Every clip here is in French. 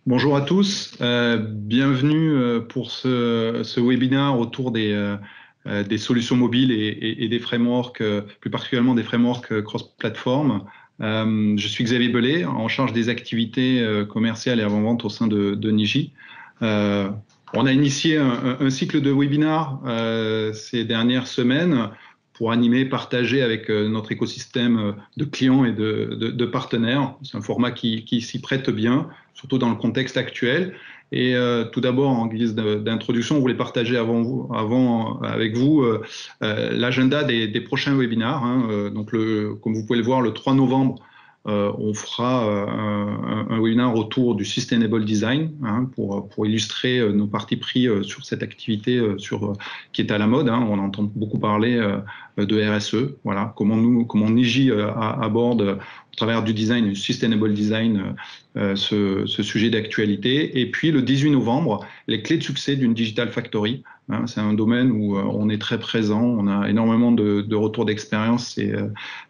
Bonjour à tous, bienvenue pour ce webinaire autour des solutions mobiles et des frameworks, plus particulièrement des frameworks cross-platform. Je suis Xavier Bellet, en charge des activités commerciales et avant-vente au sein de Niji. On a initié un cycle de webinaires ces dernières semaines pour animer, partager avec notre écosystème de clients et de partenaires. C'est un format qui s'y prête bien, surtout dans le contexte actuel. Et tout d'abord, en guise d'introduction, on voulait partager avec vous l'agenda des prochains webinaires. Donc, comme vous pouvez le voir, le 3 novembre, on fera un webinaire autour du Sustainable Design pour illustrer nos partis pris sur cette activité qui est à la mode. On entend beaucoup parler de RSE, voilà, comment Niji aborde au travers du design, du Sustainable Design, ce sujet d'actualité. Et puis le 18 novembre, les clés de succès d'une Digital Factory. C'est un domaine où on est très présent, on a énormément de retours d'expérience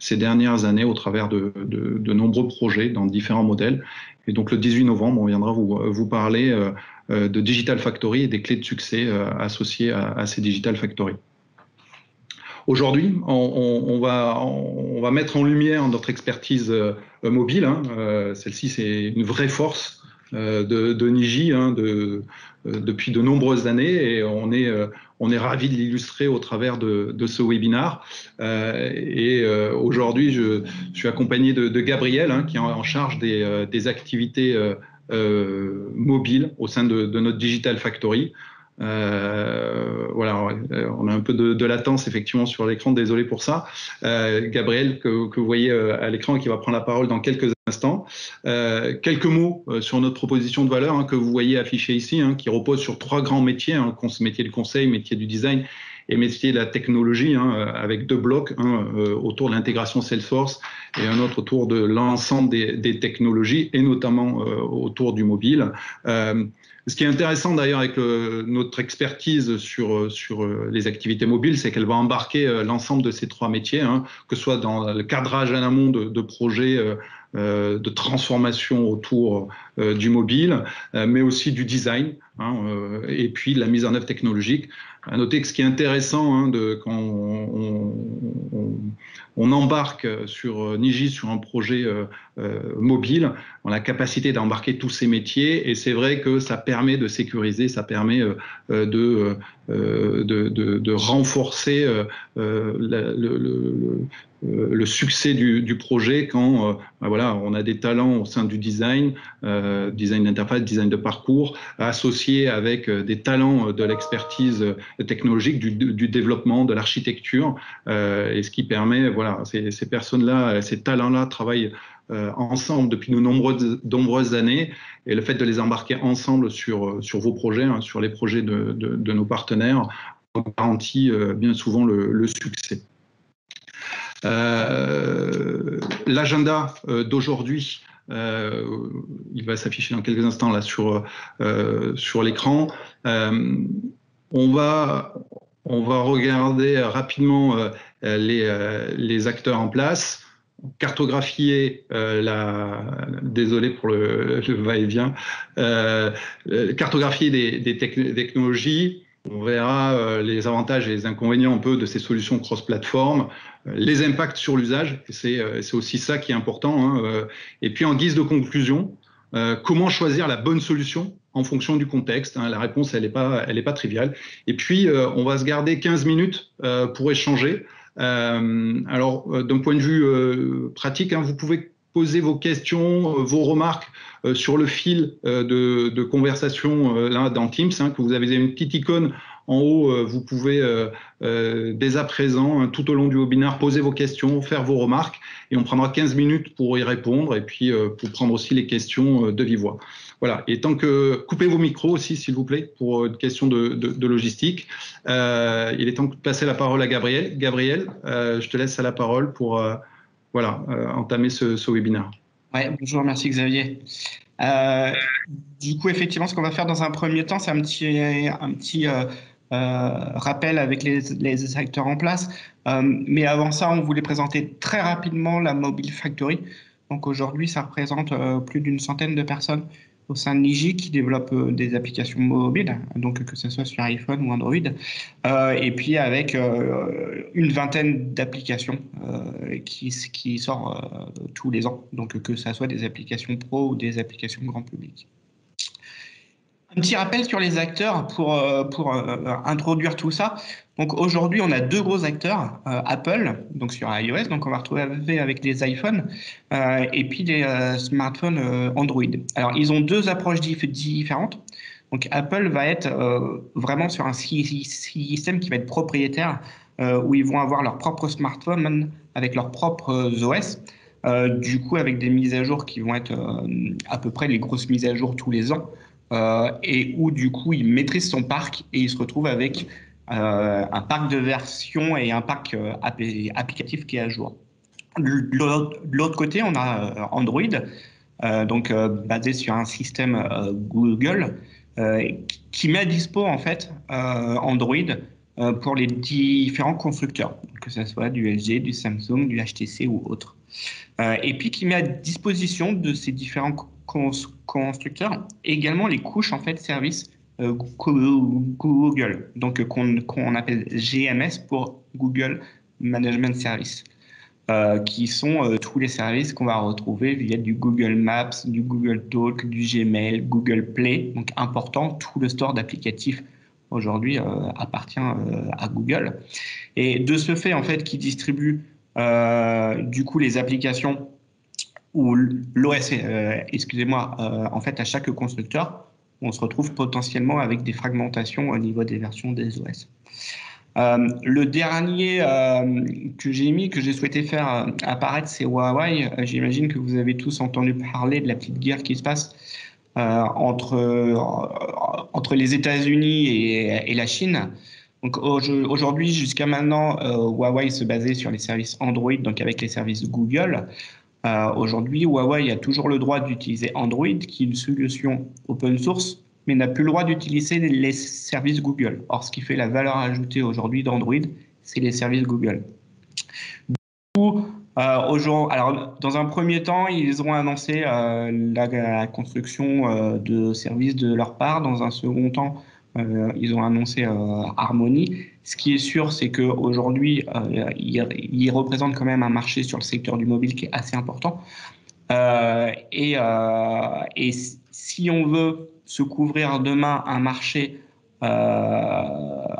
ces dernières années au travers de nombreux projets dans différents modèles. Et donc le 18 novembre, on viendra vous parler de Digital Factory et des clés de succès associées à ces Digital Factory. Aujourd'hui, on va mettre en lumière notre expertise mobile. Celle-ci, c'est une vraie force de Niji depuis de nombreuses années, et on est ravis de l'illustrer au travers de ce webinaire. Aujourd'hui, je suis accompagné de Gabriel, qui est en charge des activités mobiles au sein de notre Digital Factory. Voilà, on a un peu de latence effectivement sur l'écran, désolé pour ça. Gabriel, que vous voyez à l'écran, qui va prendre la parole dans quelques instants. Quelques mots sur notre proposition de valeur que vous voyez affichée ici, qui repose sur 3 grands métiers, métier du conseil, métier du design et métier de la technologie, avec 2 blocs, autour de l'intégration Salesforce et un autre autour de l'ensemble des technologies, et notamment autour du mobile. Ce qui est intéressant d'ailleurs avec notre expertise sur les activités mobiles, c'est qu'elle va embarquer l'ensemble de ces 3 métiers, que ce soit dans le cadrage à l'amont de projets de transformation autour du mobile, mais aussi du design, et puis de la mise en œuvre technologique. À noter que ce qui est intéressant quand on embarque sur Niji sur un projet mobile, on a la capacité d'embarquer tous ces métiers, et c'est vrai que ça permet de sécuriser, ça permet de renforcer le succès du projet quand voilà, on a des talents au sein du design, design d'interface, design de parcours, associés avec des talents de l'expertise technologique, du développement, de l'architecture, et ce qui permet, voilà, ces personnes-là, ces talents-là travaillent ensemble depuis de nombreuses années, et le fait de les embarquer ensemble sur vos projets, sur les projets de nos partenaires, garantit bien souvent le succès. L'agenda d'aujourd'hui, il va s'afficher dans quelques instants là sur l'écran. On va regarder rapidement les acteurs en place, cartographier désolé pour le va-et-vient, cartographier des technologies. On verra les avantages et les inconvénients un peu de ces solutions cross-platform, les impacts sur l'usage, c'est aussi ça qui est important. Et puis en guise de conclusion, comment choisir la bonne solution en fonction du contexte. La réponse, elle est pas triviale. Et puis, on va se garder 15 minutes pour échanger. Alors, d'un point de vue pratique, vous pouvez poser vos questions, vos remarques sur le fil de conversation là dans Teams, que vous avez une petite icône en haut. Vous pouvez dès à présent, tout au long du webinaire, poser vos questions, faire vos remarques, et on prendra 15 minutes pour y répondre, et puis pour prendre aussi les questions de vive voix. Voilà, et tant que coupez vos micros aussi, s'il vous plaît, pour une question de logistique. Il est temps de passer la parole à Gabriel. Gabriel, je te laisse la parole pour entamer ce webinaire. Ouais, bonjour, merci Xavier. Du coup, effectivement, ce qu'on va faire dans un premier temps, c'est un petit rappel avec les acteurs en place. Mais avant ça, on voulait présenter très rapidement la Mobile Factory. Donc aujourd'hui, ça représente plus d'une centaine de personnes au sein de Niji qui développe des applications mobiles, donc que ce soit sur iPhone ou Android, et puis avec une vingtaine d'applications qui sort tous les ans, donc que ce soit des applications pro ou des applications grand public. Un petit rappel sur les acteurs pour introduire tout ça. Donc aujourd'hui, on a deux gros acteurs, Apple, donc sur iOS, donc on va retrouver avec les iPhones, et puis les smartphones Android. Alors ils ont deux approches différentes. Donc Apple va être vraiment sur un système qui va être propriétaire, où ils vont avoir leur propre smartphone avec leurs propres OS. Du coup, avec des mises à jour qui vont être à peu près les grosses mises à jour tous les ans. Et où du coup il maîtrise son parc et il se retrouve avec un parc de versions et un parc applicatif qui est à jour. De l'autre côté, on a Android, donc basé sur un système Google qui met à dispo en fait Android pour les différents constructeurs, que ce soit du LG, du Samsung, du HTC ou autre. Et puis qui met à disposition de ces différents constructeurs également les couches en fait services Google, donc qu'on appelle GMS pour Google Management Service, qui sont tous les services qu'on va retrouver via du Google Maps, du Google Talk, du Gmail, Google Play. Donc important, tout le store d'applicatifs aujourd'hui appartient à Google. Et de ce fait, en fait, qui distribue du coup les applications ou l'OS, excusez-moi, en fait, à chaque constructeur, on se retrouve potentiellement avec des fragmentations au niveau des versions des OS. Le dernier que j'ai mis, que j'ai souhaité faire apparaître, c'est Huawei. J'imagine que vous avez tous entendu parler de la petite guerre qui se passe entre les États-Unis et la Chine. Donc aujourd'hui, jusqu'à maintenant, Huawei se basait sur les services Android, donc avec les services Google. Aujourd'hui, Huawei a toujours le droit d'utiliser Android, qui est une solution open source, mais n'a plus le droit d'utiliser les services Google. Or, ce qui fait la valeur ajoutée aujourd'hui d'Android, c'est les services Google. Du coup, alors, dans un premier temps, ils ont annoncé la construction de services de leur part. Dans un second temps, ils ont annoncé Harmony. Ce qui est sûr, c'est qu'aujourd'hui, ils représentent quand même un marché sur le secteur du mobile qui est assez important. Et si on veut se couvrir demain un marché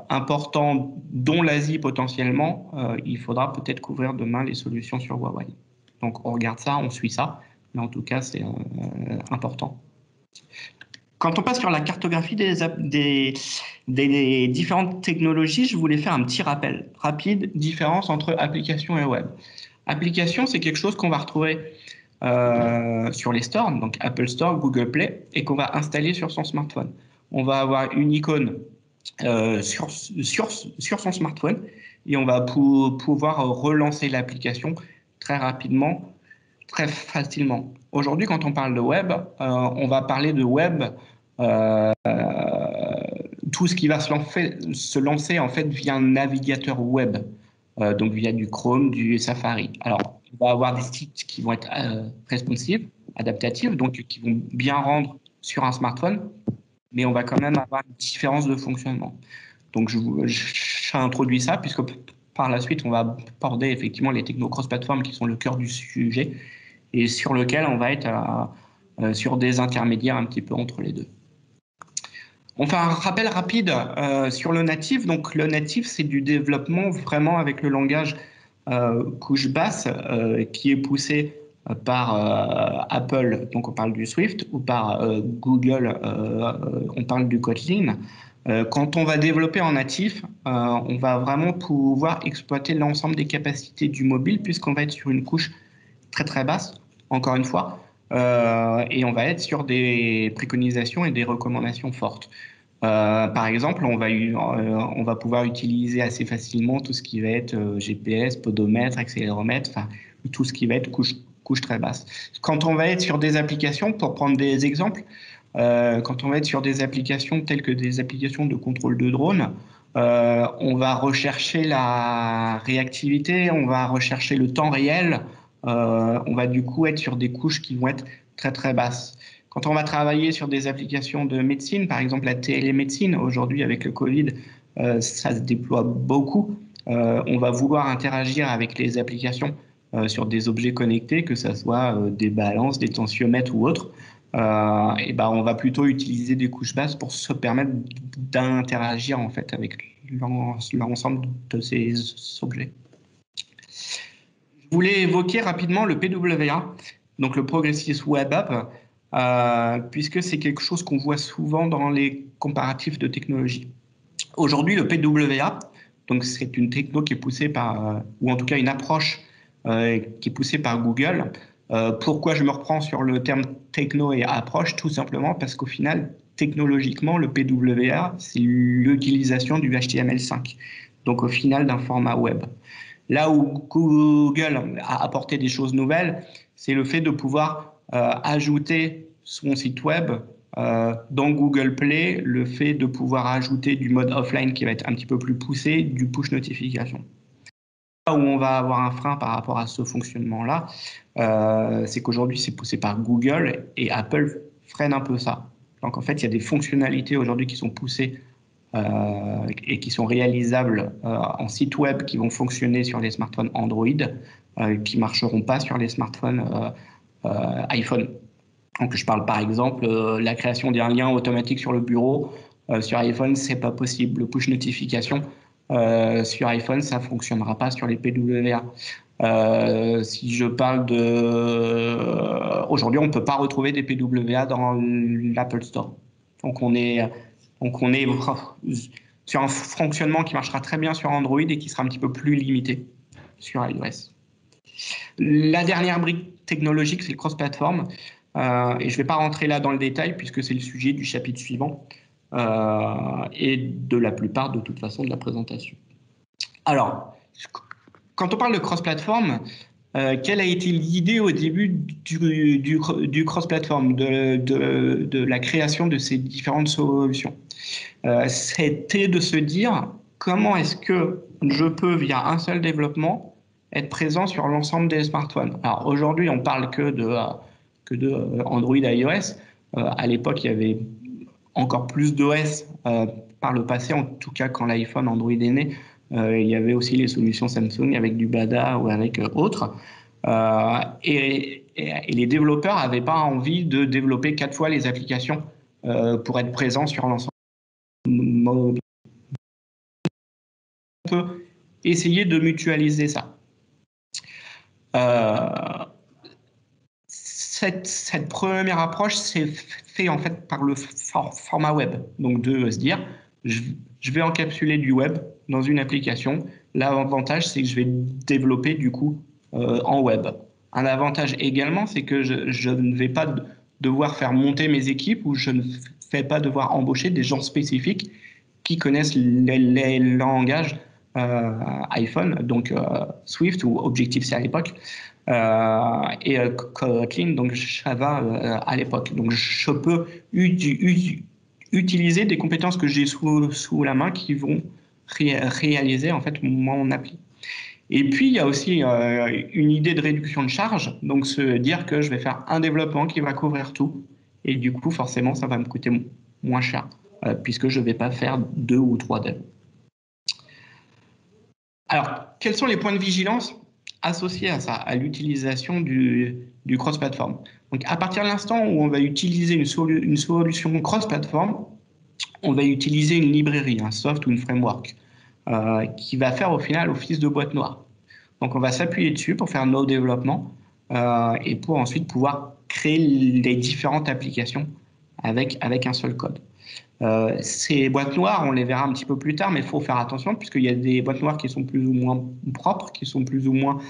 important, dont l'Asie potentiellement, il faudra peut-être couvrir demain les solutions sur Huawei. Donc on regarde ça, on suit ça, mais en tout cas c'est important. Quand on passe sur la cartographie des différentes technologies, je voulais faire un petit rappel rapide, différence entre application et web. Application, c'est quelque chose qu'on va retrouver sur les stores, donc Apple Store, Google Play, et qu'on va installer sur son smartphone. On va avoir une icône sur son smartphone et on va pouvoir relancer l'application très rapidement, très facilement. Aujourd'hui, quand on parle de web, on va parler de web, tout ce qui va se lancer en fait via un navigateur web, donc via du Chrome, du Safari. Alors, on va avoir des sites qui vont être responsive, adaptatifs, donc qui vont bien rendre sur un smartphone, mais on va quand même avoir une différence de fonctionnement. Donc, j'ai introduit ça, puisque par la suite, on va aborder effectivement les techno cross-platform qui sont le cœur du sujet, et sur lequel on va être sur des intermédiaires un petit peu entre les deux. On fait un rappel rapide sur le natif. Donc, le natif, c'est du développement vraiment avec le langage couche basse qui est poussé par Apple, donc on parle du Swift, ou par Google, on parle du Kotlin. Quand on va développer en natif, on va vraiment pouvoir exploiter l'ensemble des capacités du mobile puisqu'on va être sur une couche très très basse, encore une fois, et on va être sur des préconisations et des recommandations fortes. Par exemple, on va pouvoir utiliser assez facilement tout ce qui va être GPS, podomètre, accéléromètre, enfin tout ce qui va être couche très basse. Quand on va être sur des applications, pour prendre des exemples, quand on va être sur des applications telles que des applications de contrôle de drone, on va rechercher la réactivité, on va rechercher le temps réel, on va du coup être sur des couches qui vont être très très basses. Quand on va travailler sur des applications de médecine, par exemple la télémédecine, aujourd'hui avec le Covid, ça se déploie beaucoup. On va vouloir interagir avec les applications sur des objets connectés, que ce soit des balances, des tensiomètres ou autres. Et ben, on va plutôt utiliser des couches basses pour se permettre d'interagir en fait avec l'ensemble de ces objets. Je voulais évoquer rapidement le PWA, donc le Progressive Web App, puisque c'est quelque chose qu'on voit souvent dans les comparatifs de technologie. Aujourd'hui, le PWA, donc c'est une techno qui est poussée par, ou en tout cas une approche qui est poussée par Google. Pourquoi je me reprends sur le terme techno et approche? Tout simplement parce qu'au final, technologiquement, le PWA, c'est l'utilisation du HTML5, donc au final d'un format web. Là où Google a apporté des choses nouvelles, c'est le fait de pouvoir ajouter son site web dans Google Play, le fait de pouvoir ajouter du mode offline qui va être un petit peu plus poussé, du push notification. Là où on va avoir un frein par rapport à ce fonctionnement-là, c'est qu'aujourd'hui c'est poussé par Google et Apple freine un peu ça. Donc en fait, il y a des fonctionnalités aujourd'hui qui sont poussées et qui sont réalisables en site web qui vont fonctionner sur les smartphones Android, qui ne marcheront pas sur les smartphones iPhone. Donc, je parle par exemple la création d'un lien automatique sur le bureau. Sur iPhone, ce n'est pas possible. Le push notification sur iPhone, ça ne fonctionnera pas sur les PWA. Si je parle de... Aujourd'hui, on ne peut pas retrouver des PWA dans l'Apple Store. Donc, on est sur un fonctionnement qui marchera très bien sur Android et qui sera un petit peu plus limité sur iOS. La dernière brique technologique, c'est le cross-platform. Et je ne vais pas rentrer là dans le détail puisque c'est le sujet du chapitre suivant et de la plupart, de toute façon, de la présentation. Alors, quand on parle de cross-platform, quelle a été l'idée au début du cross-platform, de la création de ces différentes solutions? C'était de se dire comment est-ce que je peux, via un seul développement, être présent sur l'ensemble des smartphones. Alors aujourd'hui, on parle que de Android et iOS. À l'époque, il y avait encore plus d'OS par le passé, en tout cas quand l'iPhone Android est né. Il y avait aussi les solutions Samsung avec du Bada ou avec autres. Et les développeurs n'avaient pas envie de développer 4 fois les applications pour être présents sur l'ensemble mobile. On peut essayer de mutualiser ça. Cette première approche s'est faite en fait par le format web. Donc de se dire, je vais encapsuler du web dans une application. L'avantage, c'est que je vais développer du coup en web. Un avantage également, c'est que je ne vais pas devoir faire monter mes équipes ou je ne vais pas devoir embaucher des gens spécifiques qui connaissent les langages iPhone, donc Swift ou Objective-C à l'époque, et Kotlin, donc Java à l'époque. Donc je peux utiliser des compétences que j'ai sous la main qui vont réaliser en fait mon appli. Et puis il y a aussi une idée de réduction de charge, donc se dire que je vais faire un développement qui va couvrir tout, et du coup forcément ça va me coûter moins cher, puisque je ne vais pas faire 2 ou 3 devs. Alors, quels sont les points de vigilance associés à ça, à l'utilisation du cross-platform? Donc, à partir de l'instant où on va utiliser une solution cross-platform, on va utiliser une librairie, un soft ou une framework, qui va faire au final office de boîte noire. Donc, on va s'appuyer dessus pour faire nos développements et pour ensuite pouvoir créer les différentes applications avec un seul code. Ces boîtes noires, on les verra un petit peu plus tard, mais il faut faire attention puisqu'il y a des boîtes noires qui sont plus ou moins propres, qui sont plus ou moins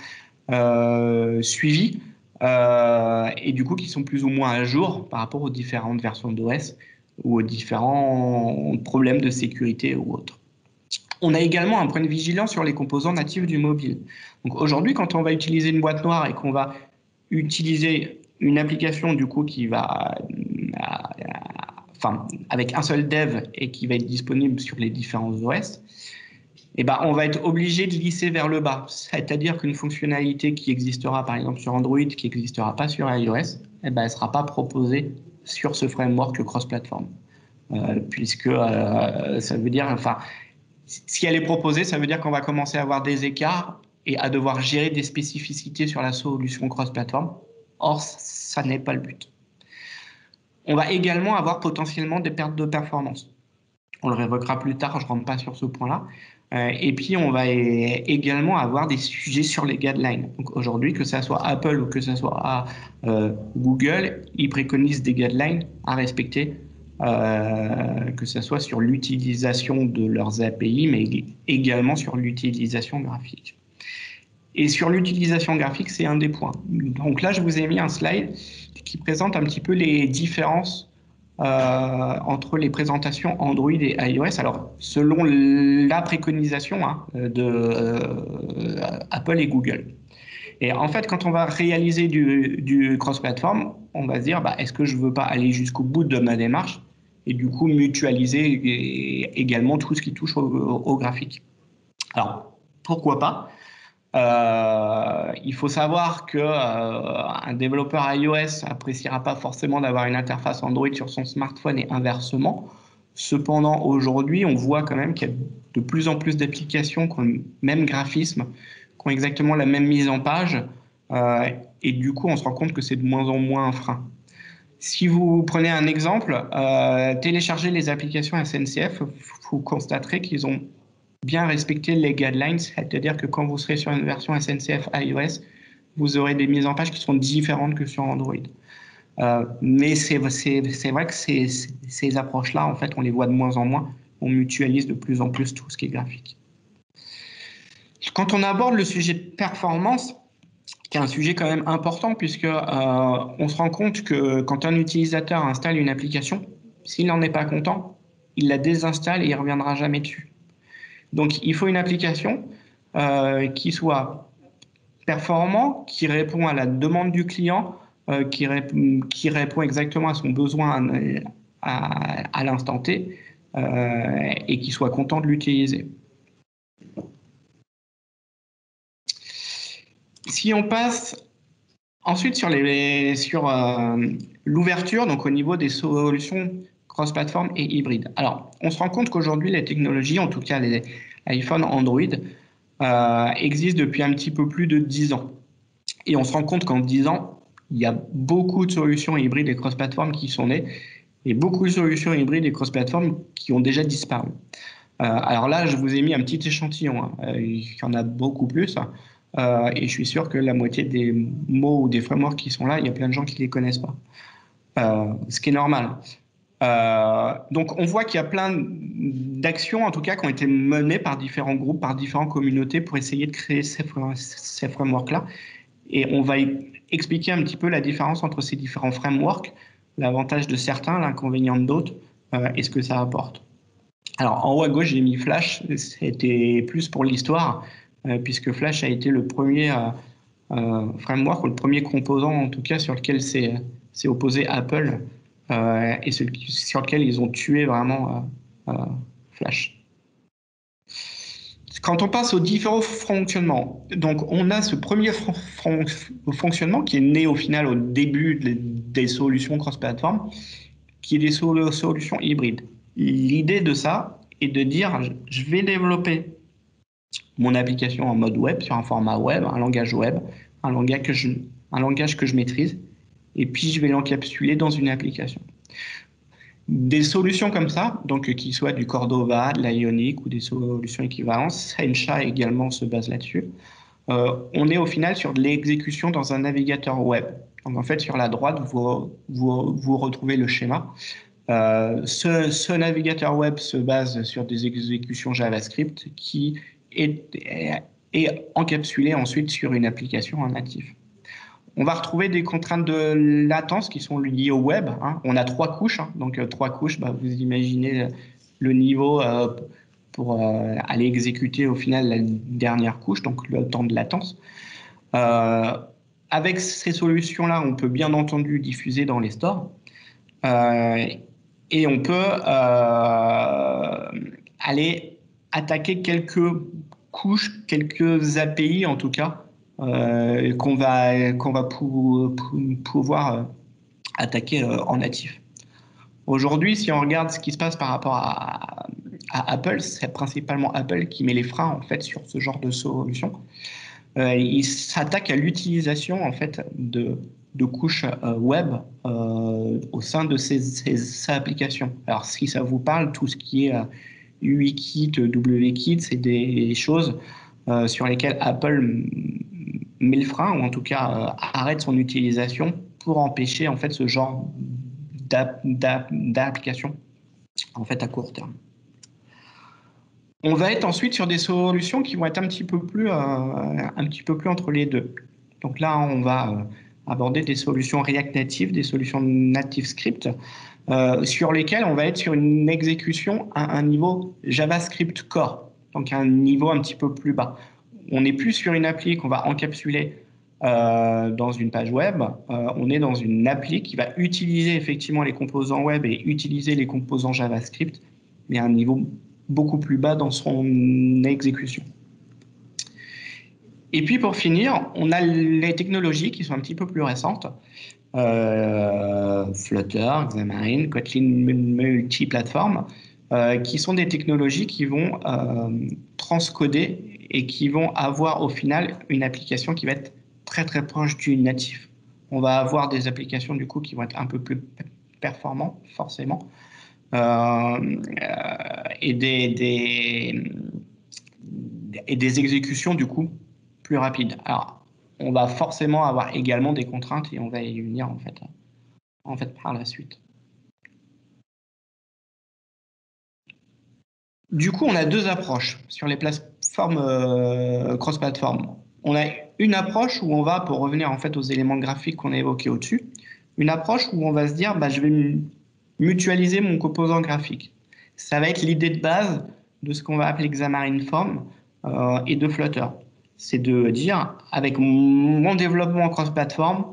suivies et du coup qui sont plus ou moins à jour par rapport aux différentes versions d'OS ou aux différents problèmes de sécurité ou autres. On a également un point de vigilance sur les composants natifs du mobile. Donc aujourd'hui, quand on va utiliser une boîte noire et qu'on va utiliser une application du coup qui va avec un seul dev et qui va être disponible sur les différents OS, eh ben, on va être obligé de lisser vers le bas. C'est-à-dire qu'une fonctionnalité qui existera par exemple sur Android, qui n'existera pas sur iOS, eh ben, elle ne sera pas proposée sur ce framework cross-platform. Puisque ça veut dire, enfin, si elle est proposée, ça veut dire qu'on va commencer à avoir des écarts et à devoir gérer des spécificités sur la solution cross-platform. Or, ça n'est pas le but. On va également avoir potentiellement des pertes de performance. On le révoquera plus tard, je ne rentre pas sur ce point-là. Et puis, on va également avoir des sujets sur les guidelines. Donc aujourd'hui, que ce soit Apple ou que ce soit Google, ils préconisent des guidelines à respecter, que ce soit sur l'utilisation de leurs API, mais également sur l'utilisation graphique. Et sur l'utilisation graphique, c'est un des points. Donc là, je vous ai mis un slide qui présente un petit peu les différences entre les présentations Android et iOS. Alors, selon la préconisation de Apple et Google. Et en fait, quand on va réaliser du cross-platform, on va se dire, est-ce que je ne veux pas aller jusqu'au bout de ma démarche et du coup mutualiser également tout ce qui touche au graphique. Alors, pourquoi pas? Il faut savoir qu'un développeur iOS n'appréciera pas forcément d'avoir une interface Android sur son smartphone et inversement. Cependant, aujourd'hui, on voit quand même qu'il y a de plus en plus d'applications qui ont le même graphisme, qui ont exactement la même mise en page. Et du coup, on se rend compte que c'est de moins en moins un frein. Si vous prenez un exemple, téléchargez les applications SNCF, vous constaterez qu'ils ont bien respecter les guidelines, c'est-à-dire que quand vous serez sur une version SNCF iOS, vous aurez des mises en page qui seront différentes que sur Android. Mais c'est vrai que ces approches-là, en fait, on les voit de moins en moins. On mutualise de plus en plus tout ce qui est graphique. Quand on aborde le sujet de performance, qui est un sujet quand même important, puisque on se rend compte que quand un utilisateur installe une application, s'il n'en est pas content, il la désinstalle et il ne reviendra jamais dessus. Donc, il faut une application qui soit performant, qui répond à la demande du client, qui répond exactement à son besoin à l'instant T et qui soit content de l'utiliser. Si on passe ensuite sur l'ouverture, donc au niveau des solutions cross-platform et hybrides. Alors, on se rend compte qu'aujourd'hui, les technologies, en tout cas les iPhone, Android, existent depuis un petit peu plus de 10 ans. Et on se rend compte qu'en 10 ans, il y a beaucoup de solutions hybrides et cross-platform qui sont nées, et beaucoup de solutions hybrides et cross-platform qui ont déjà disparu. Alors là, je vous ai mis un petit échantillon. Il y en a beaucoup plus. Et je suis sûr que la moitié des mots ou des frameworks qui sont là, il y a plein de gens qui ne les connaissent pas. Ce qui est normal. Donc on voit qu'il y a plein d'actions en tout cas qui ont été menées par différents groupes, par différentes communautés pour essayer de créer ces frameworks-là. Et on va expliquer un petit peu la différence entre ces différents frameworks, l'avantage de certains, l'inconvénient d'autres et ce que ça apporte. Alors en haut à gauche, j'ai mis Flash, c'était plus pour l'histoire, puisque Flash a été le premier framework, ou le premier composant en tout cas sur lequel s'est opposé Apple et sur lequel ils ont tué vraiment Flash. Quand on passe aux différents fonctionnements, donc on a ce premier fonctionnement qui est né au final au début des solutions cross-platform, qui est des solutions hybrides. L'idée de ça est de dire, je vais développer mon application en mode web, sur un format web, un langage web, un langage que je maîtrise, et puis je vais l'encapsuler dans une application. Des solutions comme ça, donc qui soient du Cordova, de l'Ionic ou des solutions équivalentes, Sencha également se base là-dessus. On est au final sur de l'exécution dans un navigateur web. Donc en fait, sur la droite, vous retrouvez le schéma. Ce navigateur web se base sur des exécutions JavaScript qui est encapsulé ensuite sur une application en natif. On va retrouver des contraintes de latence qui sont liées au web. On a 3 couches, donc 3 couches, vous imaginez le niveau pour aller exécuter au final la dernière couche, donc le temps de latence. Avec ces solutions-là, on peut bien entendu diffuser dans les stores et on peut aller attaquer quelques couches, quelques API en tout cas, qu'on va pouvoir attaquer en natif. Aujourd'hui, si on regarde ce qui se passe par rapport à Apple, c'est principalement Apple qui met les freins en fait sur ce genre de solution. Il s'attaque à l'utilisation en fait de couches web au sein de ces applications. Alors si ça vous parle, tout ce qui est UIKit, WKit, c'est des choses sur lesquelles Apple met le frein ou en tout cas arrête son utilisation pour empêcher en fait ce genre d'application en fait à court terme. On va être ensuite sur des solutions qui vont être un petit peu plus entre les deux. Donc là, on va aborder des solutions React Native, des solutions Native Script, sur lesquelles on va être sur une exécution à un niveau JavaScript Core, donc à un niveau un petit peu plus bas. On n'est plus sur une appli qu'on va encapsuler dans une page web, on est dans une appli qui va utiliser effectivement les composants web et utiliser les composants JavaScript, mais à un niveau beaucoup plus bas dans son exécution. Et puis pour finir, on a les technologies qui sont un petit peu plus récentes. Flutter, Xamarin, Kotlin multi-plateforme, qui sont des technologies qui vont transcoder et qui vont avoir au final une application qui va être très très proche du natif. On va avoir des applications du coup qui vont être un peu plus performantes forcément, et des exécutions du coup plus rapides. Alors, on va forcément avoir également des contraintes et on va y venir en fait par la suite. Du coup, on a deux approches sur les plateformes cross-platform. On a une approche où on va, pour revenir en fait aux éléments graphiques qu'on a évoqués au-dessus, une approche où on va se dire, bah, je vais mutualiser mon composant graphique. Ça va être l'idée de base de ce qu'on va appeler Xamarin Form et de Flutter. C'est de dire, avec mon développement cross-platform,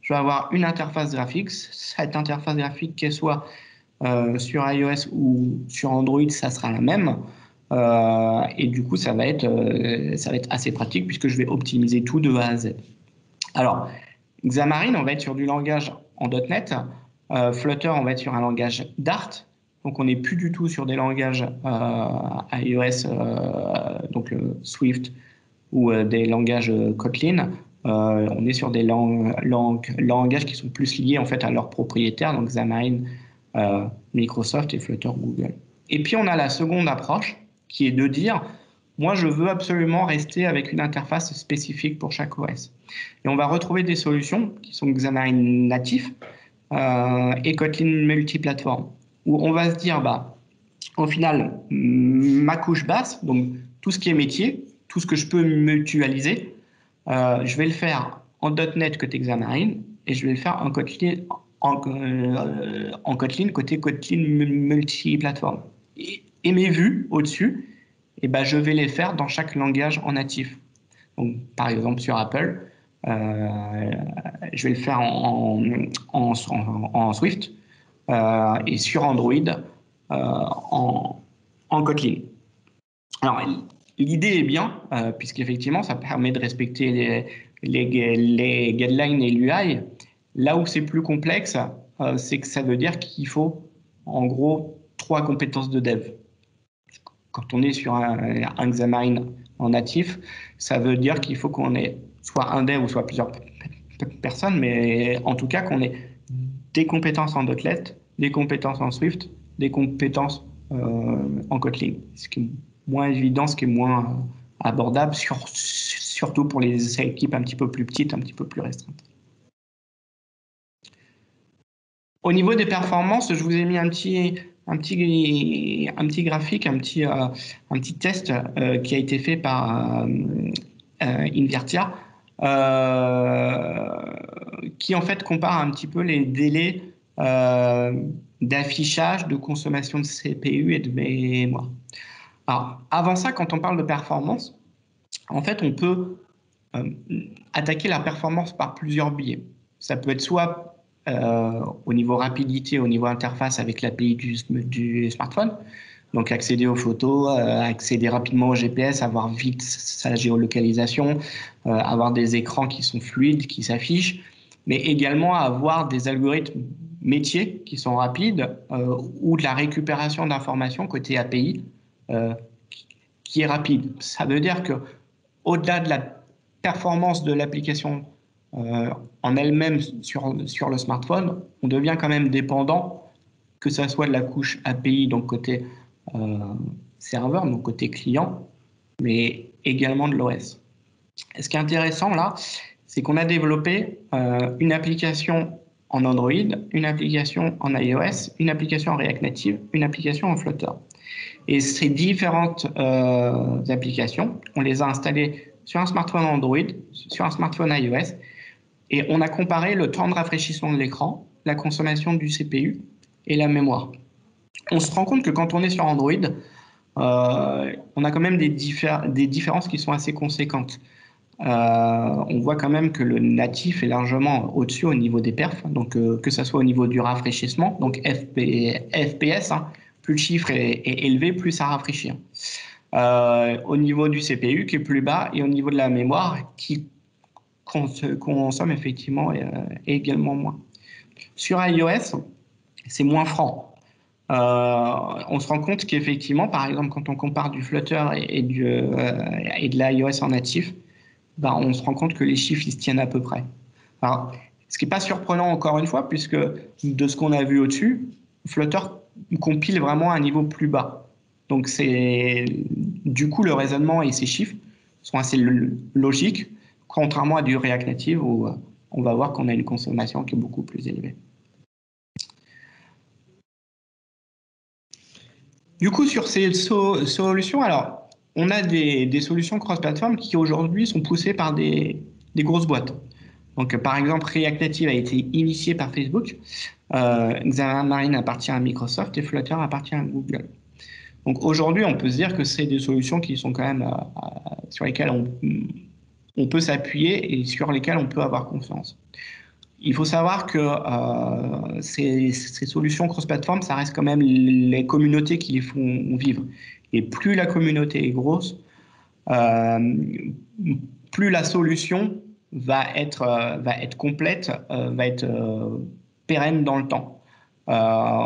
je vais avoir une interface graphique. Cette interface graphique, qu'elle soit sur iOS ou sur Android, ça sera la même. Et du coup, ça va être assez pratique puisque je vais optimiser tout de A à Z. Alors, Xamarin, on va être sur du langage en .NET. Flutter, on va être sur un langage Dart. Donc, on n'est plus du tout sur des langages iOS, donc le Swift ou des langages Kotlin. On est sur des langages qui sont plus liés en fait à leurs propriétaires, donc Xamarin, Microsoft et Flutter Google. Et puis, on a la seconde approche qui est de dire, moi, je veux absolument rester avec une interface spécifique pour chaque OS. Et on va retrouver des solutions qui sont Xamarin natif et Kotlin multiplateforme, où on va se dire, bah, au final, ma couche basse, donc tout ce qui est métier, tout ce que je peux mutualiser, je vais le faire en .NET côté Xamarin et je vais le faire en Kotlin, côté Kotlin multiplateforme. Et mes vues au-dessus, et ben, je vais les faire dans chaque langage en natif. Donc, par exemple, sur Apple, je vais le faire en Swift et sur Android en Kotlin. Alors, l'idée est bien, puisqu'effectivement, ça permet de respecter les guidelines et l'UI. Là où c'est plus complexe, c'est que ça veut dire qu'il faut, en gros, 3 compétences de dev. Quand on est sur un Xamarin en natif, ça veut dire qu'il faut qu'on ait soit un dev ou soit plusieurs personnes, mais en tout cas qu'on ait des compétences en .NET, des compétences en Swift, des compétences en Kotlin. Ce qui est moins évident, ce qui est moins abordable, surtout pour les équipes un petit peu plus petites, un petit peu plus restreintes. Au niveau des performances, je vous ai mis un petit graphique, un petit test qui a été fait par Invertia, qui en fait compare un petit peu les délais d'affichage, de consommation de CPU et de mémoire. Alors, avant ça, quand on parle de performance, en fait, on peut attaquer la performance par plusieurs biais. Ça peut être soit au niveau rapidité, au niveau interface avec l'API du smartphone, donc accéder aux photos, accéder rapidement au GPS, avoir vite sa géolocalisation, avoir des écrans qui sont fluides, qui s'affichent. mais également à avoir des algorithmes métiers qui sont rapides ou de la récupération d'informations côté API qui est rapide. Ça veut dire que au-delà de la performance de l'application en elle-même sur le smartphone, on devient quand même dépendant, que ça soit de la couche API, donc côté serveur, donc côté client, mais également de l'OS. Et ce qui est intéressant là, c'est qu'on a développé une application en Android, une application en iOS, une application en React Native, une application en Flutter. Et ces différentes applications, on les a installées sur un smartphone Android, sur un smartphone iOS, et on a comparé le temps de rafraîchissement de l'écran, la consommation du CPU et la mémoire. On se rend compte que quand on est sur Android, on a quand même des différences qui sont assez conséquentes. On voit quand même que le natif est largement au-dessus au niveau des perfs, donc que ce soit au niveau du rafraîchissement, donc FPS, hein, plus le chiffre est élevé, plus ça rafraîchit. Au niveau du CPU qui est plus bas et au niveau de la mémoire qui consomme effectivement également moins. Sur iOS, c'est moins franc. On se rend compte qu'effectivement, par exemple, quand on compare du Flutter et de l'iOS en natif, ben, on se rend compte que les chiffres ils se tiennent à peu près. Alors, ce qui n'est pas surprenant encore une fois, puisque de ce qu'on a vu au-dessus, Flutter compile vraiment à un niveau plus bas. Donc, du coup, le raisonnement et ces chiffres sont assez logiques, contrairement à du React Native où on va voir qu'on a une consommation qui est beaucoup plus élevée. Du coup, sur ces solutions, alors, on a des solutions cross-platform qui aujourd'hui sont poussées par des grosses boîtes. Donc, par exemple, React Native a été initié par Facebook, Xamarin appartient à Microsoft et Flutter appartient à Google. Donc, aujourd'hui, on peut se dire que c'est des solutions qui sont quand même sur lesquelles on peut s'appuyer et sur lesquelles on peut avoir confiance. Il faut savoir que ces solutions cross-platform, ça reste quand même les communautés qui les font vivre. Et plus la communauté est grosse, plus la solution va être complète, va être pérenne dans le temps.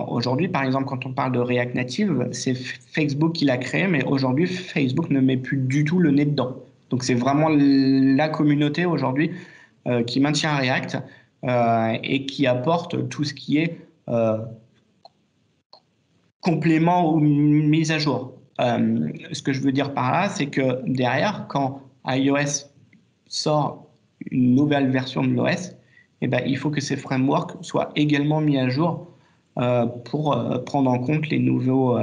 Aujourd'hui, par exemple, quand on parle de React Native, c'est Facebook qui l'a créé, mais aujourd'hui, Facebook ne met plus du tout le nez dedans. Donc, c'est vraiment la communauté aujourd'hui qui maintient React et qui apporte tout ce qui est complément ou mise à jour. Ce que je veux dire par là, c'est que derrière, quand iOS sort une nouvelle version de l'OS, eh ben, il faut que ces frameworks soient également mis à jour pour prendre en compte les nouveaux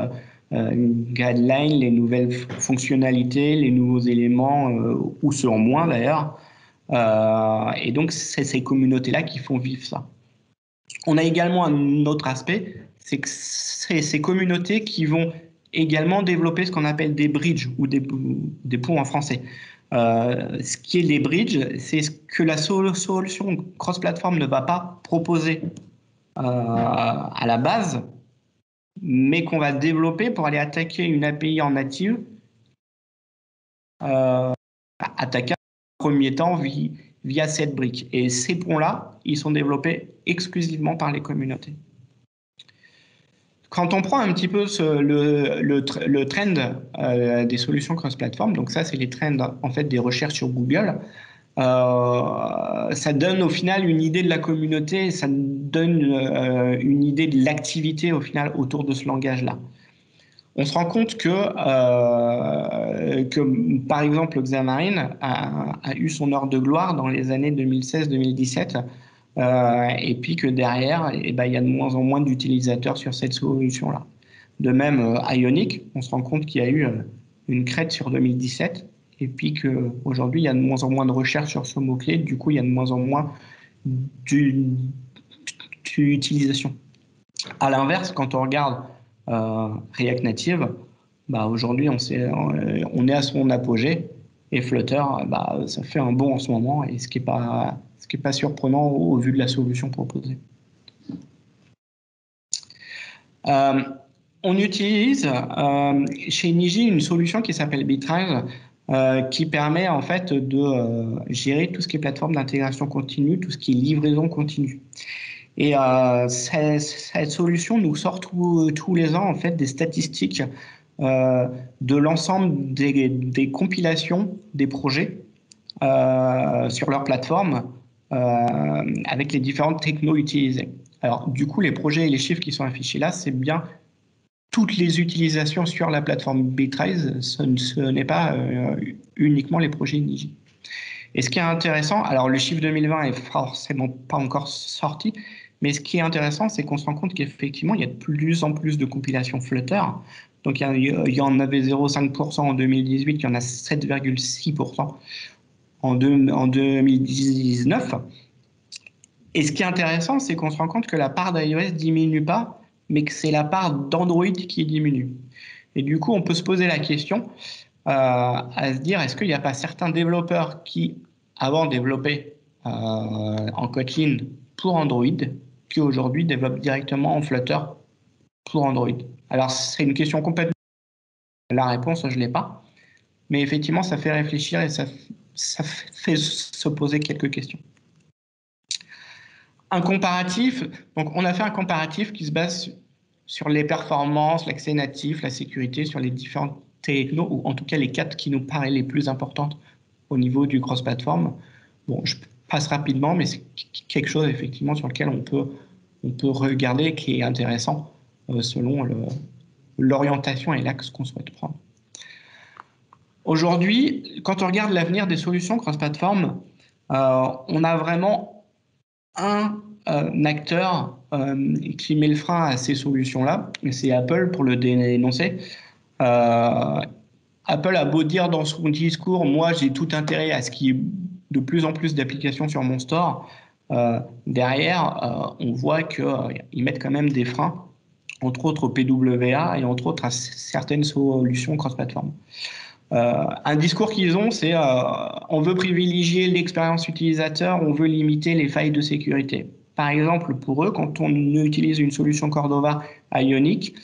guidelines, les nouvelles fonctionnalités, les nouveaux éléments, ou selon moi d'ailleurs. Et donc, c'est ces communautés-là qui font vivre ça. On a également un autre aspect, c'est que c'est ces communautés qui vont également développer ce qu'on appelle des bridges ou des ponts en français. Ce qui est les bridges, c'est ce que la solution cross-platform ne va pas proposer à la base, mais qu'on va développer pour aller attaquer une API en native, attaquer en premier temps via cette brique. Et ces ponts-là, ils sont développés exclusivement par les communautés. Quand on prend un petit peu le trend des solutions cross-platform, donc ça, c'est les trends en fait des recherches sur Google, ça donne au final une idée de la communauté, ça donne une idée de l'activité au final autour de ce langage-là. On se rend compte que par exemple, Xamarin a eu son heure de gloire dans les années 2016-2017, et puis que derrière, eh ben, il y a de moins en moins d'utilisateurs sur cette solution-là. De même, Ionic, on se rend compte qu'il y a eu une crête sur 2017, et puis qu'aujourd'hui, il y a de moins en moins de recherches sur ce mot-clé, du coup, il y a de moins en moins d'utilisation. À l'inverse, quand on regarde React Native, bah, aujourd'hui, on est à son apogée, et Flutter, bah, ça fait un bond en ce moment, et ce qui est pas surprenant au vu de la solution proposée. On utilise chez Niji une solution qui s'appelle Bitrise, qui permet en fait de gérer tout ce qui est plateforme d'intégration continue, tout ce qui est livraison continue. Et cette solution nous sort tous les ans en fait des statistiques de l'ensemble des compilations des projets sur leur plateforme avec les différentes technos utilisées. Alors du coup, les projets et les chiffres qui sont affichés là, c'est bien toutes les utilisations sur la plateforme Bitrise, ce n'est pas uniquement les projets Niji. Et ce qui est intéressant, alors le chiffre 2020 est forcément pas encore sorti, mais ce qui est intéressant, c'est qu'on se rend compte qu'effectivement, il y a de plus en plus de compilations Flutter. Donc il y en avait 0,5% en 2018, il y en a 7,6% en 2019. Et ce qui est intéressant, c'est qu'on se rend compte que la part d'iOS diminue pas, mais que c'est la part d'Android qui diminue. Et du coup, on peut se poser la question à se dire, est-ce qu'il n'y a pas certains développeurs qui, avant, développaient en Kotlin pour Android, qui aujourd'hui développent directement en Flutter pour Android? Alors, c'est une question complètement... La réponse, je ne l'ai pas. Mais effectivement, ça fait réfléchir et ça fait se poser quelques questions. Un comparatif, donc on a fait un comparatif qui se base sur les performances, l'accès natif, la sécurité, sur les différentes technos, ou en tout cas les 4 qui nous paraissent les plus importantes au niveau du cross-platform. Bon, je passe rapidement, mais c'est quelque chose effectivement sur lequel on peut regarder, qui est intéressant selon l'orientation et l'axe qu'on souhaite prendre. Aujourd'hui, quand on regarde l'avenir des solutions cross-platform, on a vraiment un acteur qui met le frein à ces solutions-là, et c'est Apple pour le dénoncer. Apple a beau dire dans son discours, moi j'ai tout intérêt à ce qu'il y ait de plus en plus d'applications sur mon store. Derrière, on voit qu'ils mettent quand même des freins, entre autres au PWA et entre autres à certaines solutions cross-platform. Un discours qu'ils ont, c'est on veut privilégier l'expérience utilisateur, on veut limiter les failles de sécurité. Par exemple, pour eux, quand on utilise une solution Cordova Ionic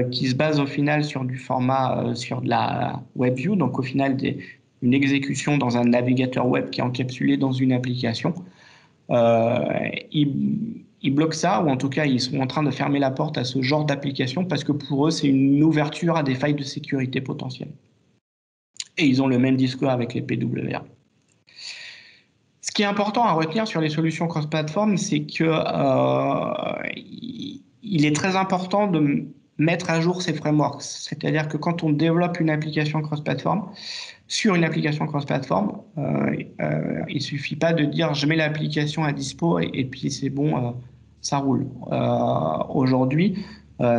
qui se base au final sur du format, sur de la WebView, donc au final une exécution dans un navigateur web qui est encapsulé dans une application, ils bloquent ça, ou en tout cas ils sont en train de fermer la porte à ce genre d'application parce que pour eux c'est une ouverture à des failles de sécurité potentielles. Et ils ont le même discours avec les PWA. Ce qui est important à retenir sur les solutions cross-platform, c'est qu'il est très important de mettre à jour ces frameworks. C'est-à-dire que quand on développe une application cross-platform, sur une application cross-platform, il ne suffit pas de dire je mets l'application à dispo et puis c'est bon, ça roule. Aujourd'hui,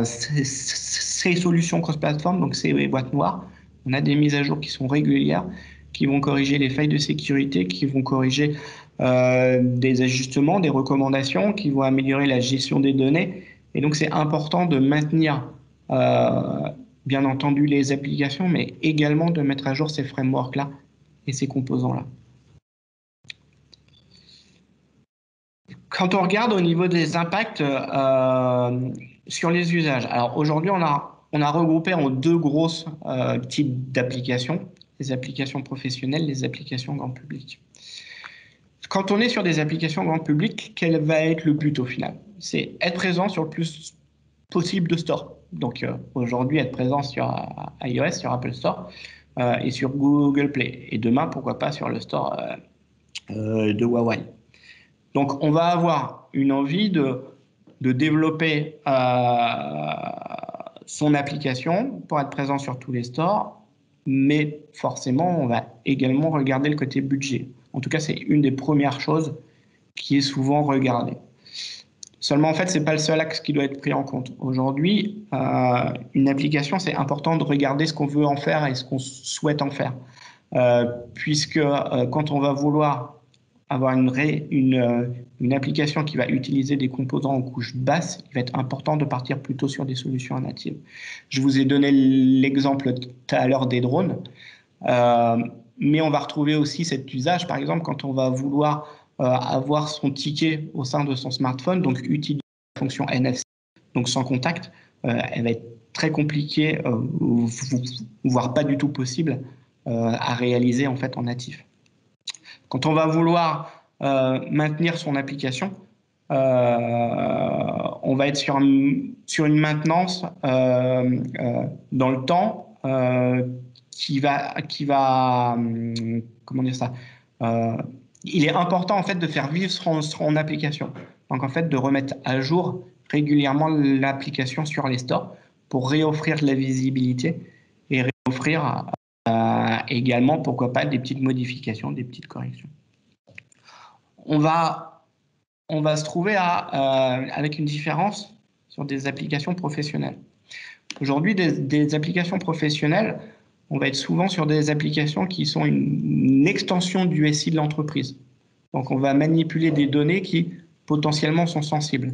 ces solutions cross-platform, donc ces boîtes noires, on a des mises à jour qui sont régulières, qui vont corriger les failles de sécurité, qui vont corriger des ajustements, des recommandations, qui vont améliorer la gestion des données. Et donc, c'est important de maintenir, bien entendu, les applications, mais également de mettre à jour ces frameworks-là et ces composants-là. Quand on regarde au niveau des impacts sur les usages, alors aujourd'hui, on a regroupé en 2 grosses types d'applications, les applications professionnelles, les applications grand public. Quand on est sur des applications grand public, quel va être le but au final? C'est être présent sur le plus possible de stores. Donc aujourd'hui, être présent sur iOS, sur Apple Store et sur Google Play. Et demain, pourquoi pas sur le store de Huawei. Donc on va avoir une envie de développer son application pour être présent sur tous les stores, mais forcément, on va également regarder le côté budget. En tout cas, c'est une des premières choses qui est souvent regardée. Seulement, en fait, ce n'est pas le seul axe qui doit être pris en compte. Aujourd'hui, une application, c'est important de regarder ce qu'on veut en faire et ce qu'on souhaite en faire. Puisque quand on va vouloir avoir une application qui va utiliser des composants en couche basse, il va être important de partir plutôt sur des solutions natives. Je vous ai donné l'exemple tout à l'heure des drones, mais on va retrouver aussi cet usage, par exemple, quand on va vouloir avoir son ticket au sein de son smartphone, donc utiliser la fonction NFC, donc sans contact, elle va être très compliquée, voire pas du tout possible, à réaliser en fait en natif. Quand on va vouloir maintenir son application, on va être sur une maintenance dans le temps qui va comment dire ça, il est important en fait de faire vivre son application. Donc en fait de remettre à jour régulièrement l'application sur les stores pour réoffrir de la visibilité et réoffrir également, pourquoi pas, des petites modifications, des petites corrections. On va se trouver avec une différence sur des applications professionnelles. Aujourd'hui, des applications professionnelles, on va être souvent sur des applications qui sont une extension du SI de l'entreprise. Donc, on va manipuler des données qui potentiellement sont sensibles.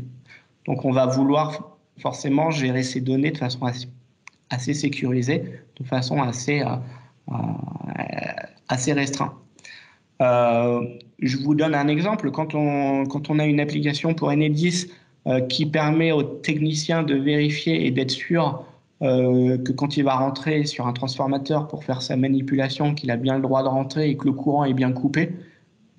Donc, on va vouloir forcément gérer ces données de façon assez sécurisée, de façon assez restreinte. Je vous donne un exemple. Quand on a une application pour Enedis qui permet aux techniciens de vérifier et d'être sûr que quand il va rentrer sur un transformateur pour faire sa manipulation, qu'il a bien le droit de rentrer et que le courant est bien coupé,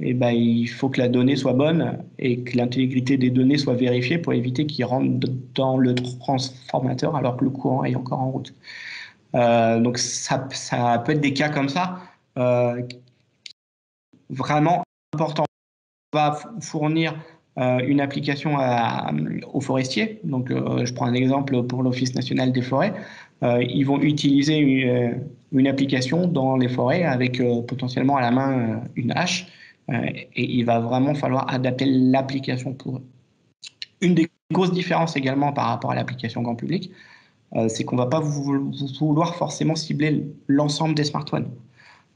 et ben, il faut que la donnée soit bonne et que l'intégrité des données soit vérifiée pour éviter qu'il rentre dans le transformateur alors que le courant est encore en route. Donc ça peut être des cas comme ça vraiment important. On va fournir une application aux forestiers. Donc, je prends un exemple pour l'Office national des forêts. Ils vont utiliser une application dans les forêts avec potentiellement à la main une hache. Et il va vraiment falloir adapter l'application pour eux. Une des grosses différences également par rapport à l'application grand public, c'est qu'on ne va pas vouloir forcément cibler l'ensemble des smartphones.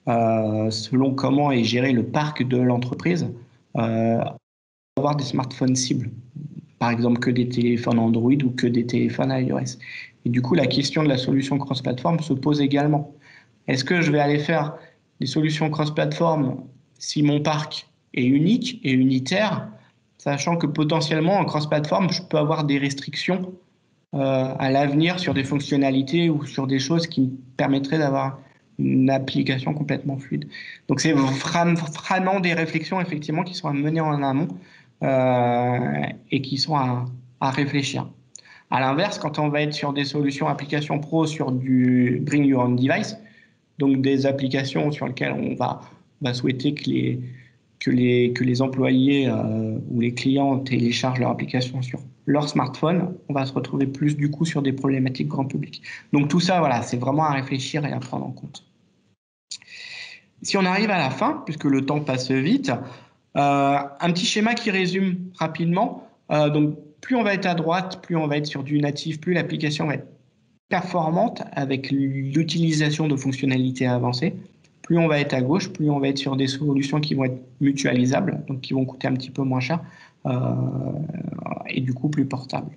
Selon comment est géré le parc de l'entreprise, avoir des smartphones cibles, par exemple que des téléphones Android ou que des téléphones iOS. Et du coup, la question de la solution cross-platform se pose également. Est-ce que je vais aller faire des solutions cross-platform si mon parc est unique et unitaire, sachant que potentiellement en cross-platform, je peux avoir des restrictions à l'avenir sur des fonctionnalités ou sur des choses qui me permettraient d'avoir une application complètement fluide. Donc c'est vraiment des réflexions effectivement qui sont à mener en amont et qui sont à réfléchir. À l'inverse, quand on va être sur des solutions applications pro sur du Bring Your Own Device, donc des applications sur lesquelles on va souhaiter que les employés ou les clients téléchargent leur application sur leur smartphone, on va se retrouver plus du coup sur des problématiques grand public. Donc tout ça, voilà, c'est vraiment à réfléchir et à prendre en compte. Si on arrive à la fin, puisque le temps passe vite, un petit schéma qui résume rapidement. Donc plus on va être à droite, plus on va être sur du natif, plus l'application va être performante avec l'utilisation de fonctionnalités avancées. Plus on va être à gauche, plus on va être sur des solutions qui vont être mutualisables, donc qui vont coûter un petit peu moins cher et du coup plus portables.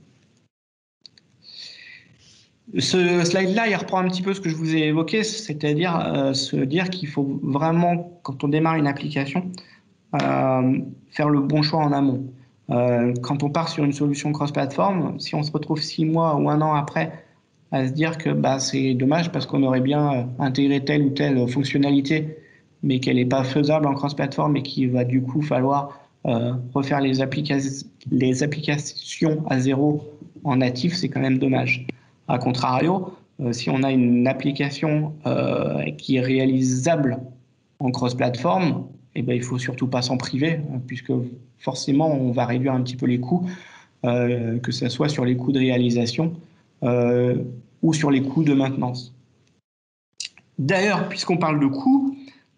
Ce slide-là, il reprend un petit peu ce que je vous ai évoqué, c'est-à-dire se dire qu'il faut vraiment, quand on démarre une application, faire le bon choix en amont. Quand on part sur une solution cross-platform, si on se retrouve 6 mois ou 1 an après à se dire que c'est dommage parce qu'on aurait bien intégré telle ou telle fonctionnalité, mais qu'elle n'est pas faisable en cross-platform et qu'il va du coup falloir refaire les applications à zéro en natif, c'est quand même dommage. A contrario, si on a une application qui est réalisable en cross-platform, il ne faut surtout pas s'en priver, puisque forcément, on va réduire un petit peu les coûts, que ce soit sur les coûts de réalisation ou sur les coûts de maintenance. D'ailleurs, puisqu'on parle de coûts,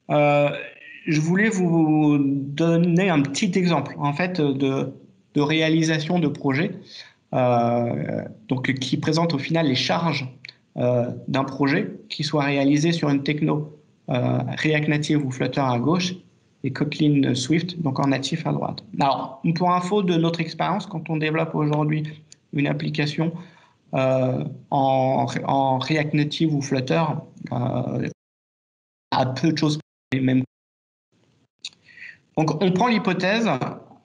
je voulais vous donner un petit exemple en fait, de réalisation de projet donc, qui présente au final les charges d'un projet qui soit réalisé sur une techno React Native ou Flutter à gauche et Kotlin Swift, donc en natif à droite. Alors, pour info de notre expérience, quand on développe aujourd'hui une application en React Native ou Flutter, à peu de choses les mêmes. Donc, on prend l'hypothèse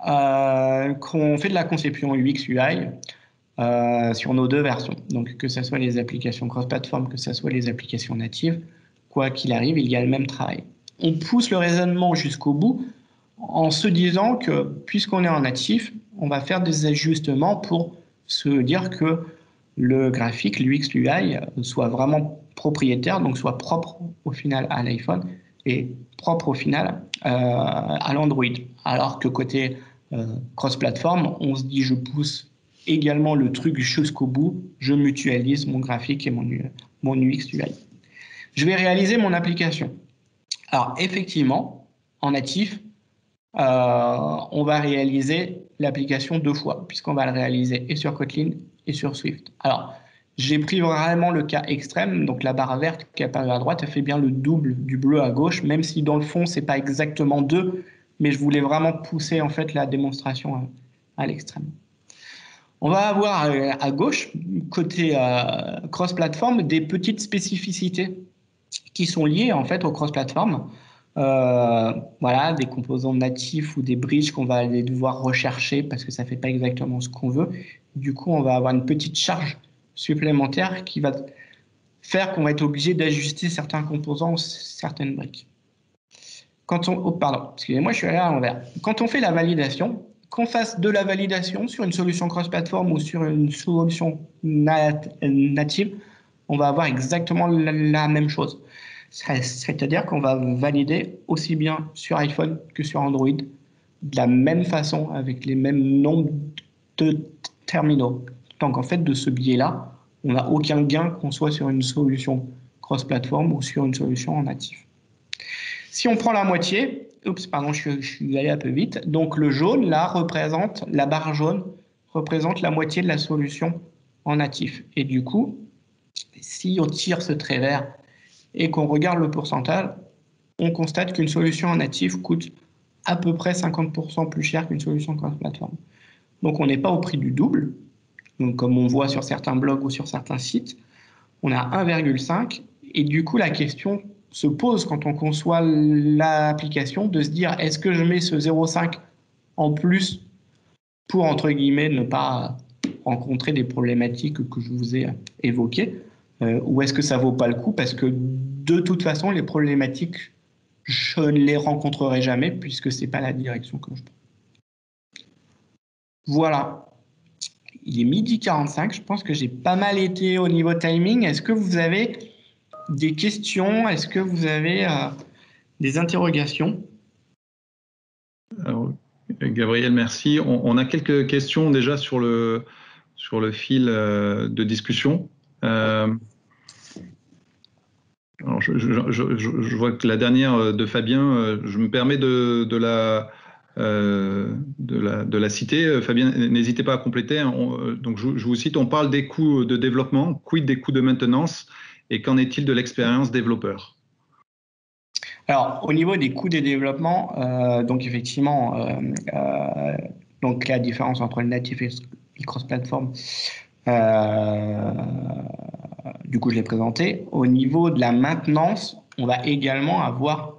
qu'on fait de la conception UX/UI sur nos deux versions. Donc, que ce soit les applications cross-platform, que ce soit les applications natives, quoi qu'il arrive, il y a le même travail. On pousse le raisonnement jusqu'au bout en se disant que puisqu'on est en natif, on va faire des ajustements pour se dire que le graphique, l'UX, l'UI, soit vraiment propriétaire, donc soit propre au final à l'iPhone et propre au final à l'Android. Alors que côté cross-platform, on se dit je pousse également le truc jusqu'au bout, je mutualise mon graphique et mon UX, UI. Je vais réaliser mon application. Alors effectivement, en natif, on va réaliser l'application 2 fois, puisqu'on va le réaliser et sur Kotlin et sur Swift. Alors, j'ai pris vraiment le cas extrême, donc la barre verte qui apparaît à droite, elle fait bien le double du bleu à gauche, même si dans le fond, c'est pas exactement 2, mais je voulais vraiment pousser en fait la démonstration à l'extrême. On va avoir à gauche, côté cross-platform, des petites spécificités qui sont liées en fait au cross-platform. Voilà, des composants natifs ou des bridges qu'on va aller devoir rechercher parce que ça ne fait pas exactement ce qu'on veut. Du coup, on va avoir une petite charge supplémentaire qui va faire qu'on va être obligé d'ajuster certains composants ou certaines briques. Pardon, excusez-moi, je suis allé à l'envers. Quand on fait la validation, qu'on fasse de la validation sur une solution cross-platform ou sur une solution native, on va avoir exactement la même chose. C'est-à-dire qu'on va valider aussi bien sur iPhone que sur Android de la même façon, avec les mêmes nombres de terminaux. Donc en fait, de ce biais-là, on n'a aucun gain qu'on soit sur une solution cross-platform ou sur une solution en natif. Si on prend la moitié, pardon, je suis allé un peu vite, donc le jaune, là, la barre jaune représente la moitié de la solution en natif. Et du coup, si on tire ce trait vert et qu'on regarde le pourcentage, on constate qu'une solution en natif coûte à peu près 50% plus cher qu'une solution cross-platform. Donc on n'est pas au prix du double, donc, comme on voit sur certains blogs ou sur certains sites, on a 1,5 et du coup la question se pose quand on conçoit l'application de se dire est-ce que je mets ce 0,5 en plus pour entre guillemets ne pas rencontrer des problématiques que je vous ai évoquées ou est-ce que ça vaut pas le coup parce que de toute façon les problématiques je ne les rencontrerai jamais puisque c'est pas la direction que je prends. Voilà. Il est 12h45, je pense que j'ai pas mal été au niveau timing. Est-ce que vous avez des questions? Est-ce que vous avez des interrogations? Alors, Gabriel, merci. On a quelques questions déjà sur le fil de discussion. Alors, je vois que la dernière de Fabien, je me permets de la citer. Fabien, n'hésitez pas à compléter. Donc, je vous cite, on parle des coûts de développement, quid des coûts de maintenance, et qu'en est-il de l'expérience développeur? Alors, au niveau des coûts des développements, donc effectivement, donc la différence entre le natif et le cross-platform, du coup, je l'ai présenté. Au niveau de la maintenance, on va également avoir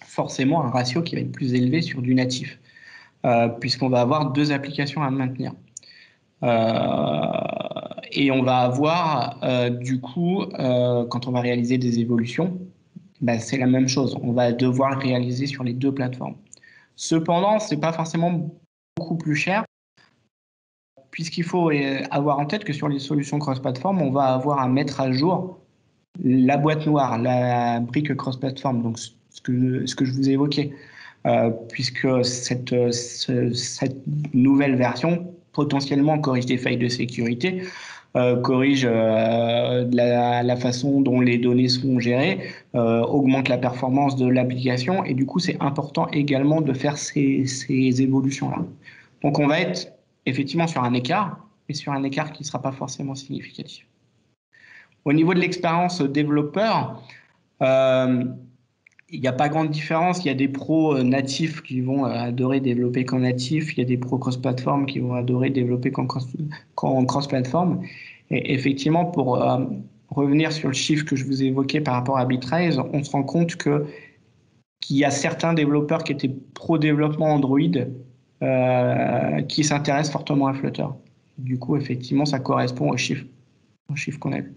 forcément un ratio qui va être plus élevé sur du natif, puisqu'on va avoir 2 applications à maintenir. Et on va avoir, du coup, quand on va réaliser des évolutions, ben, c'est la même chose. On va devoir le réaliser sur les 2 plateformes. Cependant, ce n'est pas forcément beaucoup plus cher, puisqu'il faut avoir en tête que sur les solutions cross-platform, on va avoir à mettre à jour la boîte noire, la brique cross-platform, donc ce que je vous ai évoqué, puisque cette nouvelle version potentiellement corrige des failles de sécurité, corrige la façon dont les données sont gérées, augmente la performance de l'application et du coup c'est important également de faire ces évolutions-là. Donc on va être effectivement sur un écart, mais sur un écart qui ne sera pas forcément significatif. Au niveau de l'expérience développeur, il n'y a pas grande différence. Il y a des pros natifs qui vont adorer développer qu'en natif. Il y a des pros cross-platform qui vont adorer développer qu'en cross-platform. Et effectivement, pour revenir sur le chiffre que je vous ai évoqué par rapport à Bitraise, on se rend compte qu'il y a certains développeurs qui étaient pro-développement Android qui s'intéressent fortement à Flutter. Du coup, effectivement, ça correspond au chiffre qu'on a vu.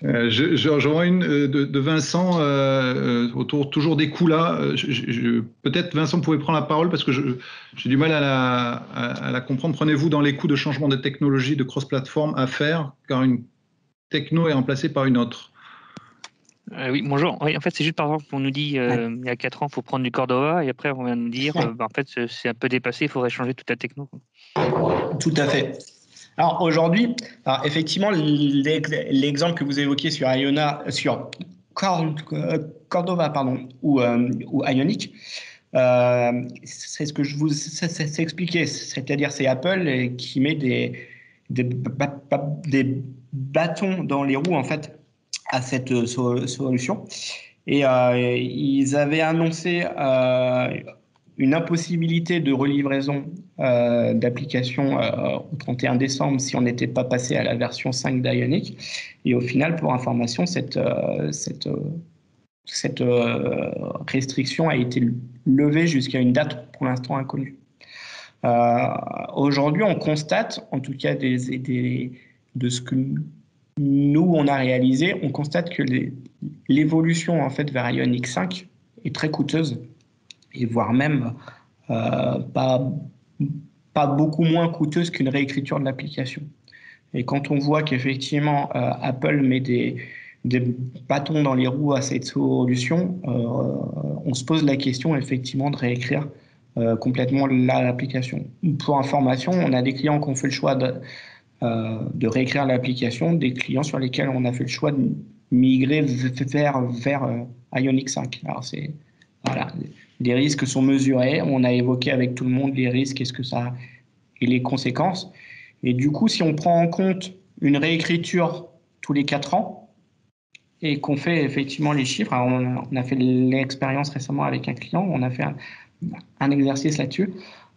J'en vois une de Vincent autour toujours des coûts là. Peut-être Vincent pouvait prendre la parole parce que j'ai du mal à la comprendre. Prenez-vous dans les coûts de changement de technologie de cross-platform à faire car une techno est remplacée par une autre? Oui, bonjour. Oui, en fait, c'est juste par exemple, on nous dit il y a 4 ans, il faut prendre du Cordova, et après, on vient nous dire en fait, c'est un peu dépassé, il faudrait changer toute la techno. Tout à fait. Alors aujourd'hui, effectivement, l'exemple que vous évoquiez sur Cordova, pardon, ou Ionic, c'est ce que je vous ai expliqué. C'est-à-dire, c'est Apple qui met des bâtons dans les roues en fait à cette solution. Et ils avaient annoncé une impossibilité de relivraison d'applications au 31 décembre si on n'était pas passé à la version 5 d'Ionic. Et au final, pour information, cette restriction a été levée jusqu'à une date pour l'instant inconnue. Aujourd'hui, on constate, en tout cas de ce que nous on a réalisé, on constate que l'évolution en fait vers Ionic 5 est très coûteuse et voire même pas beaucoup moins coûteuse qu'une réécriture de l'application. Et quand on voit qu'effectivement Apple met des bâtons dans les roues à cette solution, on se pose la question effectivement de réécrire complètement l'application. Pour information, on a des clients qui ont fait le choix de réécrire l'application, des clients sur lesquels on a fait le choix de migrer vers Ionic 5. Alors voilà, les risques sont mesurés, on a évoqué avec tout le monde les risques et les conséquences. Et du coup, si on prend en compte une réécriture tous les 4 ans et qu'on fait effectivement les chiffres, alors on a fait l'expérience récemment avec un client, on a fait un exercice là-dessus,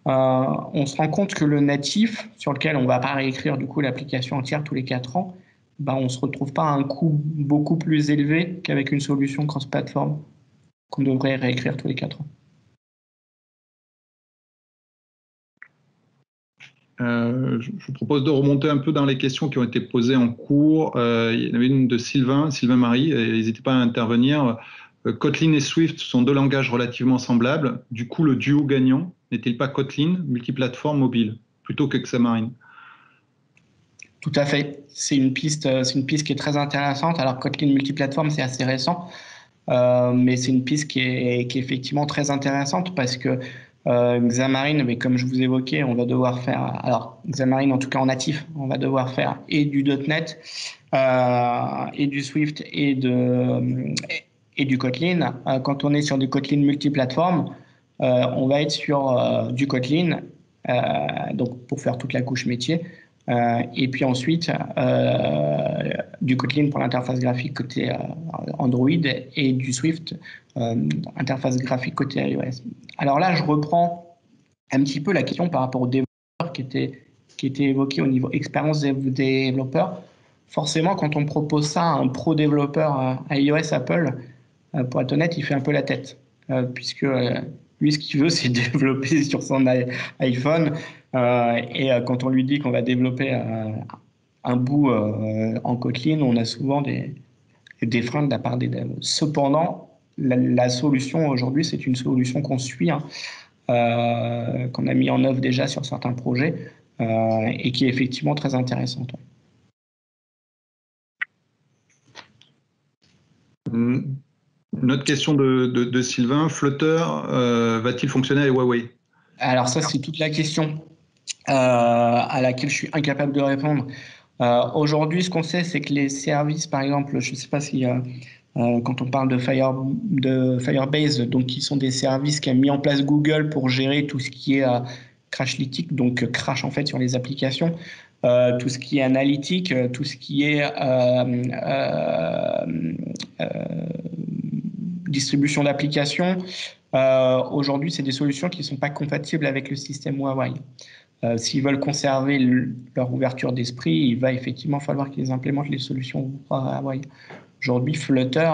on se rend compte que le natif, sur lequel on ne va pas réécrire du coup l'application entière tous les 4 ans, on ne se retrouve pas à un coût beaucoup plus élevé qu'avec une solution cross-platform qu'on devrait réécrire tous les 4 ans. Je vous propose de remonter un peu dans les questions qui ont été posées en cours. Il y en avait une de Sylvain Marie, n'hésitez pas à intervenir. Kotlin et Swift sont deux langages relativement semblables. Du coup, le duo gagnant n'est-il pas Kotlin multiplateforme mobile plutôt que Xamarin? Tout à fait. C'est une piste qui est très intéressante. Alors Kotlin multiplateforme, c'est assez récent, mais c'est une piste qui est effectivement très intéressante parce que Xamarin, mais comme je vous évoquais, on va devoir faire, alors Xamarin en tout cas en natif, on va devoir faire et du .NET et du Swift et du Kotlin. Quand on est sur du Kotlin multiplateforme, on va être sur du Kotlin, donc pour faire toute la couche métier. Et puis ensuite, du Kotlin pour l'interface graphique côté Android et du Swift, interface graphique côté iOS. Alors là, je reprends un petit peu la question par rapport aux développeurs qui était évoquée au niveau expérience des développeurs. Forcément, quand on propose ça à un pro-développeur à iOS Apple, pour être honnête, il fait un peu la tête, puisque lui, ce qu'il veut, c'est développer sur son iPhone. Et quand on lui dit qu'on va développer un bout en Kotlin, on a souvent des freins de la part des devs. Cependant, la solution aujourd'hui, c'est une solution qu'on suit, qu'on a mis en œuvre déjà sur certains projets et qui est effectivement très intéressante. Une autre question de Sylvain. Flutter va-t-il fonctionner avec Huawei? Alors ça, c'est toute la question à laquelle je suis incapable de répondre. Aujourd'hui, ce qu'on sait, c'est que les services, par exemple, je ne sais pas si quand on parle de Firebase, donc qui sont des services qu'a mis en place Google pour gérer tout ce qui est crashlytic, donc crash en fait sur les applications, tout ce qui est analytique, tout ce qui est distribution d'applications. Aujourd'hui, c'est des solutions qui ne sont pas compatibles avec le système Huawei. S'ils veulent conserver leur ouverture d'esprit, il va effectivement falloir qu'ils implémentent les solutions Huawei. Aujourd'hui, Flutter,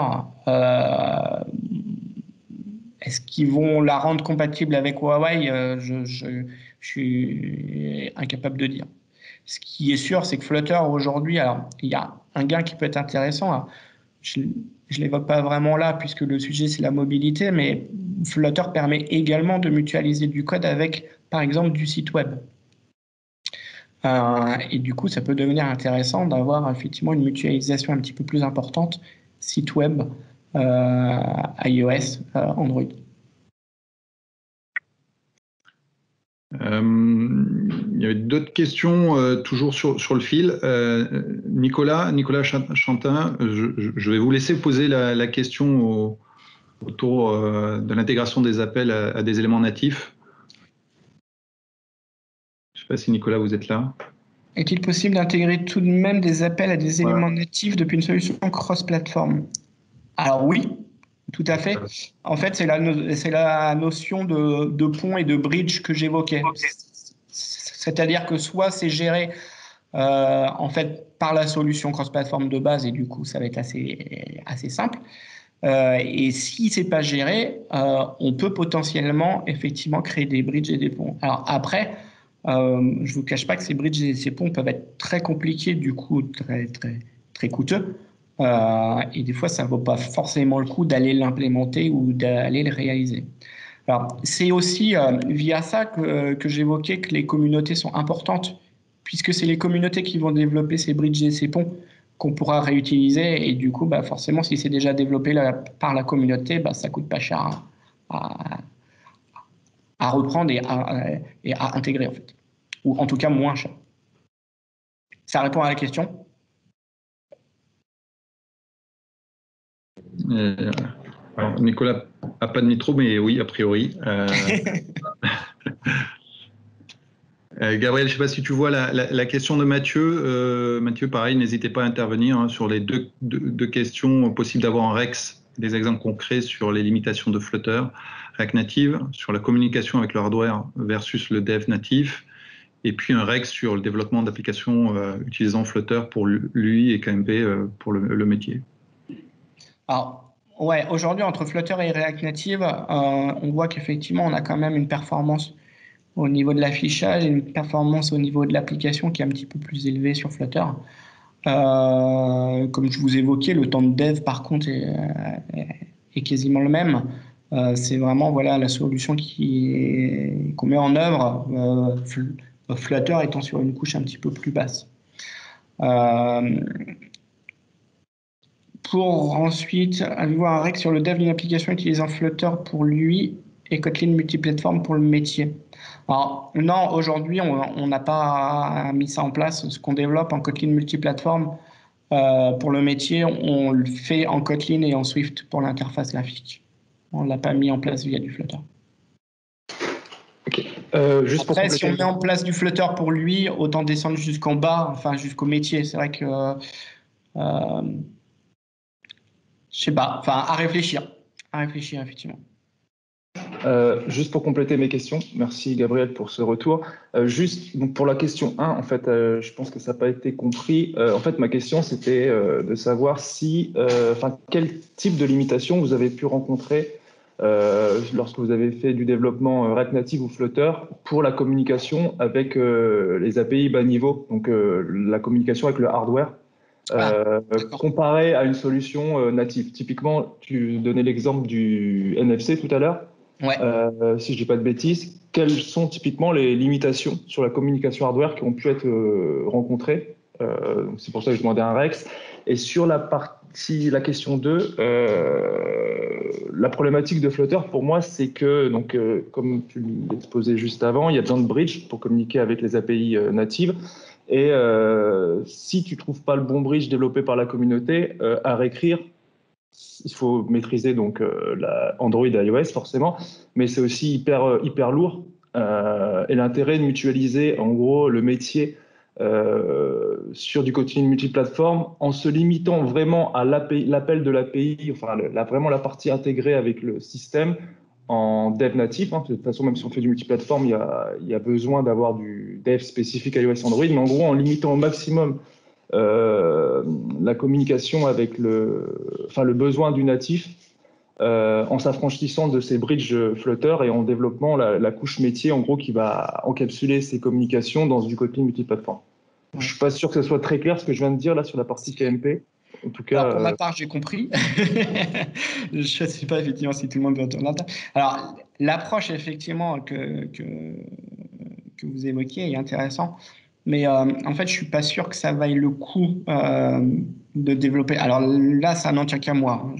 est-ce qu'ils vont la rendre compatible avec Huawei? Je suis incapable de dire. Ce qui est sûr, c'est que Flutter aujourd'hui, alors il y a un gain qui peut être intéressant. Alors, je ne l'évoque pas vraiment là puisque le sujet c'est la mobilité, mais Flutter permet également de mutualiser du code avec, par exemple, du site web. Et du coup, ça peut devenir intéressant d'avoir effectivement une mutualisation un petit peu plus importante, site web, iOS, Android. Il y avait d'autres questions toujours sur le fil. Nicolas Chantin, je vais vous laisser poser la question autour de l'intégration des appels à des éléments natifs. Je ne sais pas si Nicolas, vous êtes là. Est-il possible d'intégrer tout de même des appels à des éléments natifs depuis une solution cross-platform? Alors oui, tout à fait. En fait, c'est la notion de pont et de bridge que j'évoquais. C'est-à-dire que soit c'est géré en fait par la solution cross-platform de base et du coup ça va être assez simple. Et si c'est pas géré, on peut potentiellement effectivement créer des bridges et des ponts. Alors après, je vous cache pas que ces bridges et ces ponts peuvent être très compliqués, du coup très coûteux. Et des fois, ça ne vaut pas forcément le coup d'aller l'implémenter ou d'aller le réaliser. Alors, c'est aussi via ça que j'évoquais que les communautés sont importantes, puisque c'est les communautés qui vont développer ces bridges et ces ponts qu'on pourra réutiliser. Et du coup, forcément, si c'est déjà développé par la communauté, ça ne coûte pas cher à reprendre et à intégrer, en fait. Ou en tout cas, moins cher. Ça répond à la question? Alors, Nicolas n'a pas de micro, mais oui, a priori. Gabriel, je ne sais pas si tu vois la question de Mathieu. Mathieu, pareil, n'hésitez pas à intervenir sur les deux questions possibles d'avoir un Rex, des exemples concrets sur les limitations de Flutter, React Native, sur la communication avec le hardware versus le dev natif, et puis un Rex sur le développement d'applications utilisant Flutter pour l'UI et KMP pour le métier. Alors, ouais, aujourd'hui, entre Flutter et React Native, on voit qu'effectivement, on a quand même une performance au niveau de l'affichage et une performance au niveau de l'application qui est un petit peu plus élevée sur Flutter. Comme je vous évoquais, le temps de dev, par contre, est quasiment le même. C'est vraiment la solution qu'on met en œuvre, Flutter étant sur une couche un petit peu plus basse. Pour ensuite avoir un règle sur le dev d'une application utilisant Flutter pour lui et Kotlin multiplateforme pour le métier. Alors non, aujourd'hui, on n'a pas mis ça en place. Ce qu'on développe en Kotlin multiplateforme pour le métier, on le fait en Kotlin et en Swift pour l'interface graphique. On ne l'a pas mis en place via du Flutter. Okay. Juste Après, pour si on met en place du Flutter pour lui, autant descendre jusqu'en bas, enfin jusqu'au métier. C'est vrai que je sais pas, enfin à réfléchir, effectivement. Juste pour compléter mes questions, merci Gabriel pour ce retour. Juste donc pour la question 1, en fait, je pense que ça n'a pas été compris. En fait, ma question c'était de savoir si, quel type de limitation vous avez pu rencontrer lorsque vous avez fait du développement React Native ou Flutter pour la communication avec les API bas niveau, donc la communication avec le hardware. Comparé à une solution native. Typiquement, tu donnais l'exemple du NFC tout à l'heure. Ouais. Si je ne dis pas de bêtises, quelles sont typiquement les limitations sur la communication hardware qui ont pu être rencontrées? C'est pour ça que je demandais un Rex. Et sur la question 2, la problématique de Flutter pour moi, c'est que, donc, comme tu l'exposais juste avant, il y a besoin de bridge pour communiquer avec les API natives. Et si tu ne trouves pas le bon bridge développé par la communauté, à réécrire, il faut maîtriser donc Android et iOS forcément, mais c'est aussi hyper lourd. Et l'intérêt de mutualiser en gros le métier sur du coaching multiplateforme en se limitant vraiment à l'appel de l'API, enfin vraiment la partie intégrée avec le système en dev natif. De toute façon, même si on fait du multiplateforme, il y a besoin d'avoir du dev spécifique iOS Android, mais en gros en limitant au maximum la communication avec le besoin du natif, en s'affranchissant de ces bridges Flutter et en développant la couche métier en gros qui va encapsuler ces communications dans du Kotlin multiplateforme. Je suis pas sûr que ce soit très clair ce que je viens de dire là sur la partie KMP. En tout cas, alors, pour ma part, j'ai compris. Je ne sais pas effectivement si tout le monde veut entendre. Alors, l'approche effectivement que vous évoquiez est intéressante, mais en fait, je suis pas sûr que ça vaille le coup de développer. Alors là, ça n'en tient qu'à moi.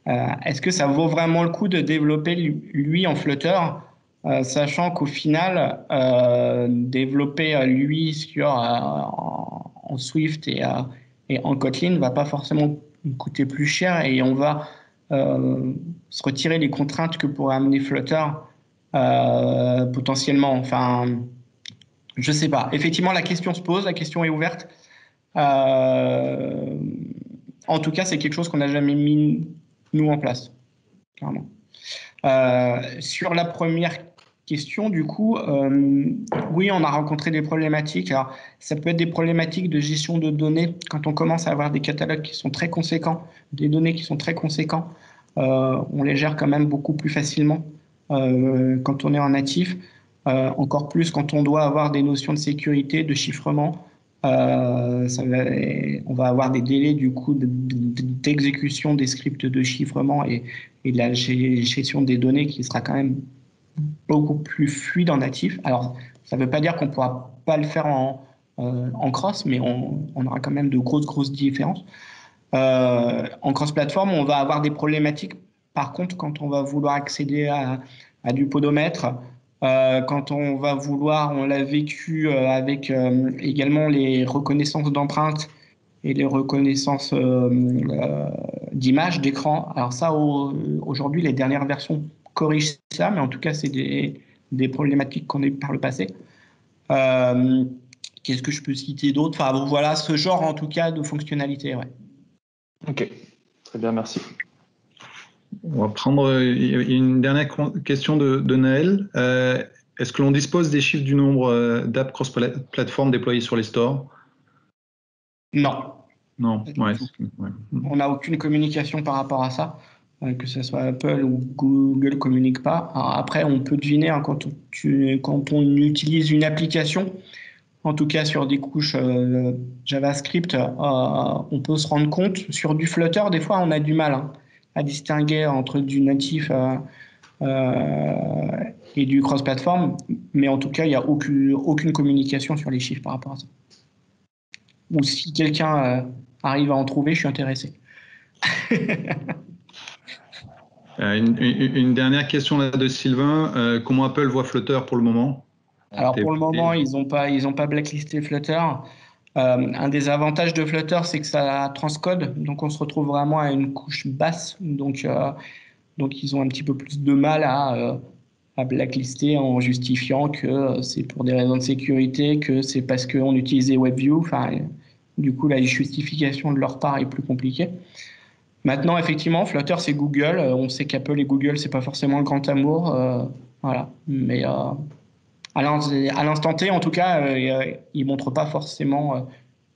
Est-ce que ça vaut vraiment le coup de développer lui en Flutter, sachant qu'au final, développer lui sur en Swift et en Kotlin va pas forcément coûter plus cher et on va se retirer les contraintes que pourrait amener Flutter potentiellement. Enfin, je sais pas. Effectivement, la question se pose, la question est ouverte. En tout cas, c'est quelque chose qu'on n'a jamais mis nous en place, clairement. Sur la première question, du coup, oui, on a rencontré des problématiques. Alors, ça peut être des problématiques de gestion de données quand on commence à avoir des catalogues qui sont très conséquents, des données qui sont très conséquents. On les gère quand même beaucoup plus facilement quand on est en natif. Encore plus quand on doit avoir des notions de sécurité, de chiffrement. On va avoir des délais du coup d'exécution des scripts de chiffrement et de la gestion des données qui sera quand même beaucoup plus fluide en natif. Alors, ça ne veut pas dire qu'on ne pourra pas le faire en cross, mais on aura quand même de grosses différences. En cross-platform, on va avoir des problématiques, par contre, quand on va vouloir accéder à du podomètre, quand on va vouloir, on l'a vécu avec également les reconnaissances d'empreintes et les reconnaissances d'images, d'écran. Alors ça, aujourd'hui, les dernières versions corrigent ça, mais en tout cas, c'est des problématiques qu'on a eues par le passé. Qu'est-ce que je peux citer d'autre? Enfin, bon, voilà, ce genre, en tout cas, de fonctionnalité, ouais. Ok, très bien, merci. On va prendre une dernière question de Naël. Est-ce que l'on dispose des chiffres du nombre d'apps cross-platform déployées sur les stores? Non. Non, ouais. On n'a aucune communication par rapport à ça, que ce soit Apple ou Google ne communique pas. Alors après, on peut deviner hein, quand on utilise une application, en tout cas sur des couches JavaScript, on peut se rendre compte. Sur du Flutter, des fois, on a du mal à distinguer entre du natif et du cross-platform, mais en tout cas, il n'y a aucune communication sur les chiffres par rapport à ça. Ou si quelqu'un arrive à en trouver, je suis intéressé. Une dernière question là de Sylvain. Comment Apple voit Flutter pour le moment? Alors pour le moment, ils n'ont pas blacklisté Flutter. Un des avantages de Flutter, c'est que ça transcode, donc on se retrouve vraiment à une couche basse. Donc ils ont un petit peu plus de mal à blacklister en justifiant que c'est pour des raisons de sécurité, que c'est parce qu'on utilisait WebView. Enfin, du coup, la justification de leur part est plus compliquée. Maintenant, effectivement, Flutter, c'est Google. On sait qu'Apple et Google, c'est pas forcément le grand amour. Voilà. Mais à l'instant T, en tout cas, ils montrent pas forcément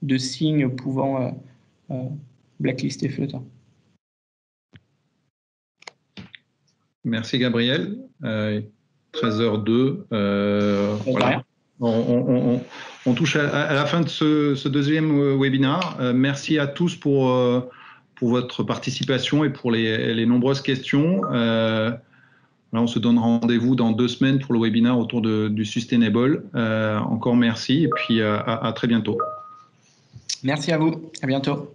de signes pouvant blacklister Flutter. Merci Gabriel. 13h02. Voilà. On touche à la fin de ce deuxième webinaire. Merci à tous pour votre participation et pour les nombreuses questions. Là, on se donne rendez-vous dans 2 semaines pour le webinaire autour du Sustainable. Encore merci et puis à très bientôt. Merci à vous. À bientôt.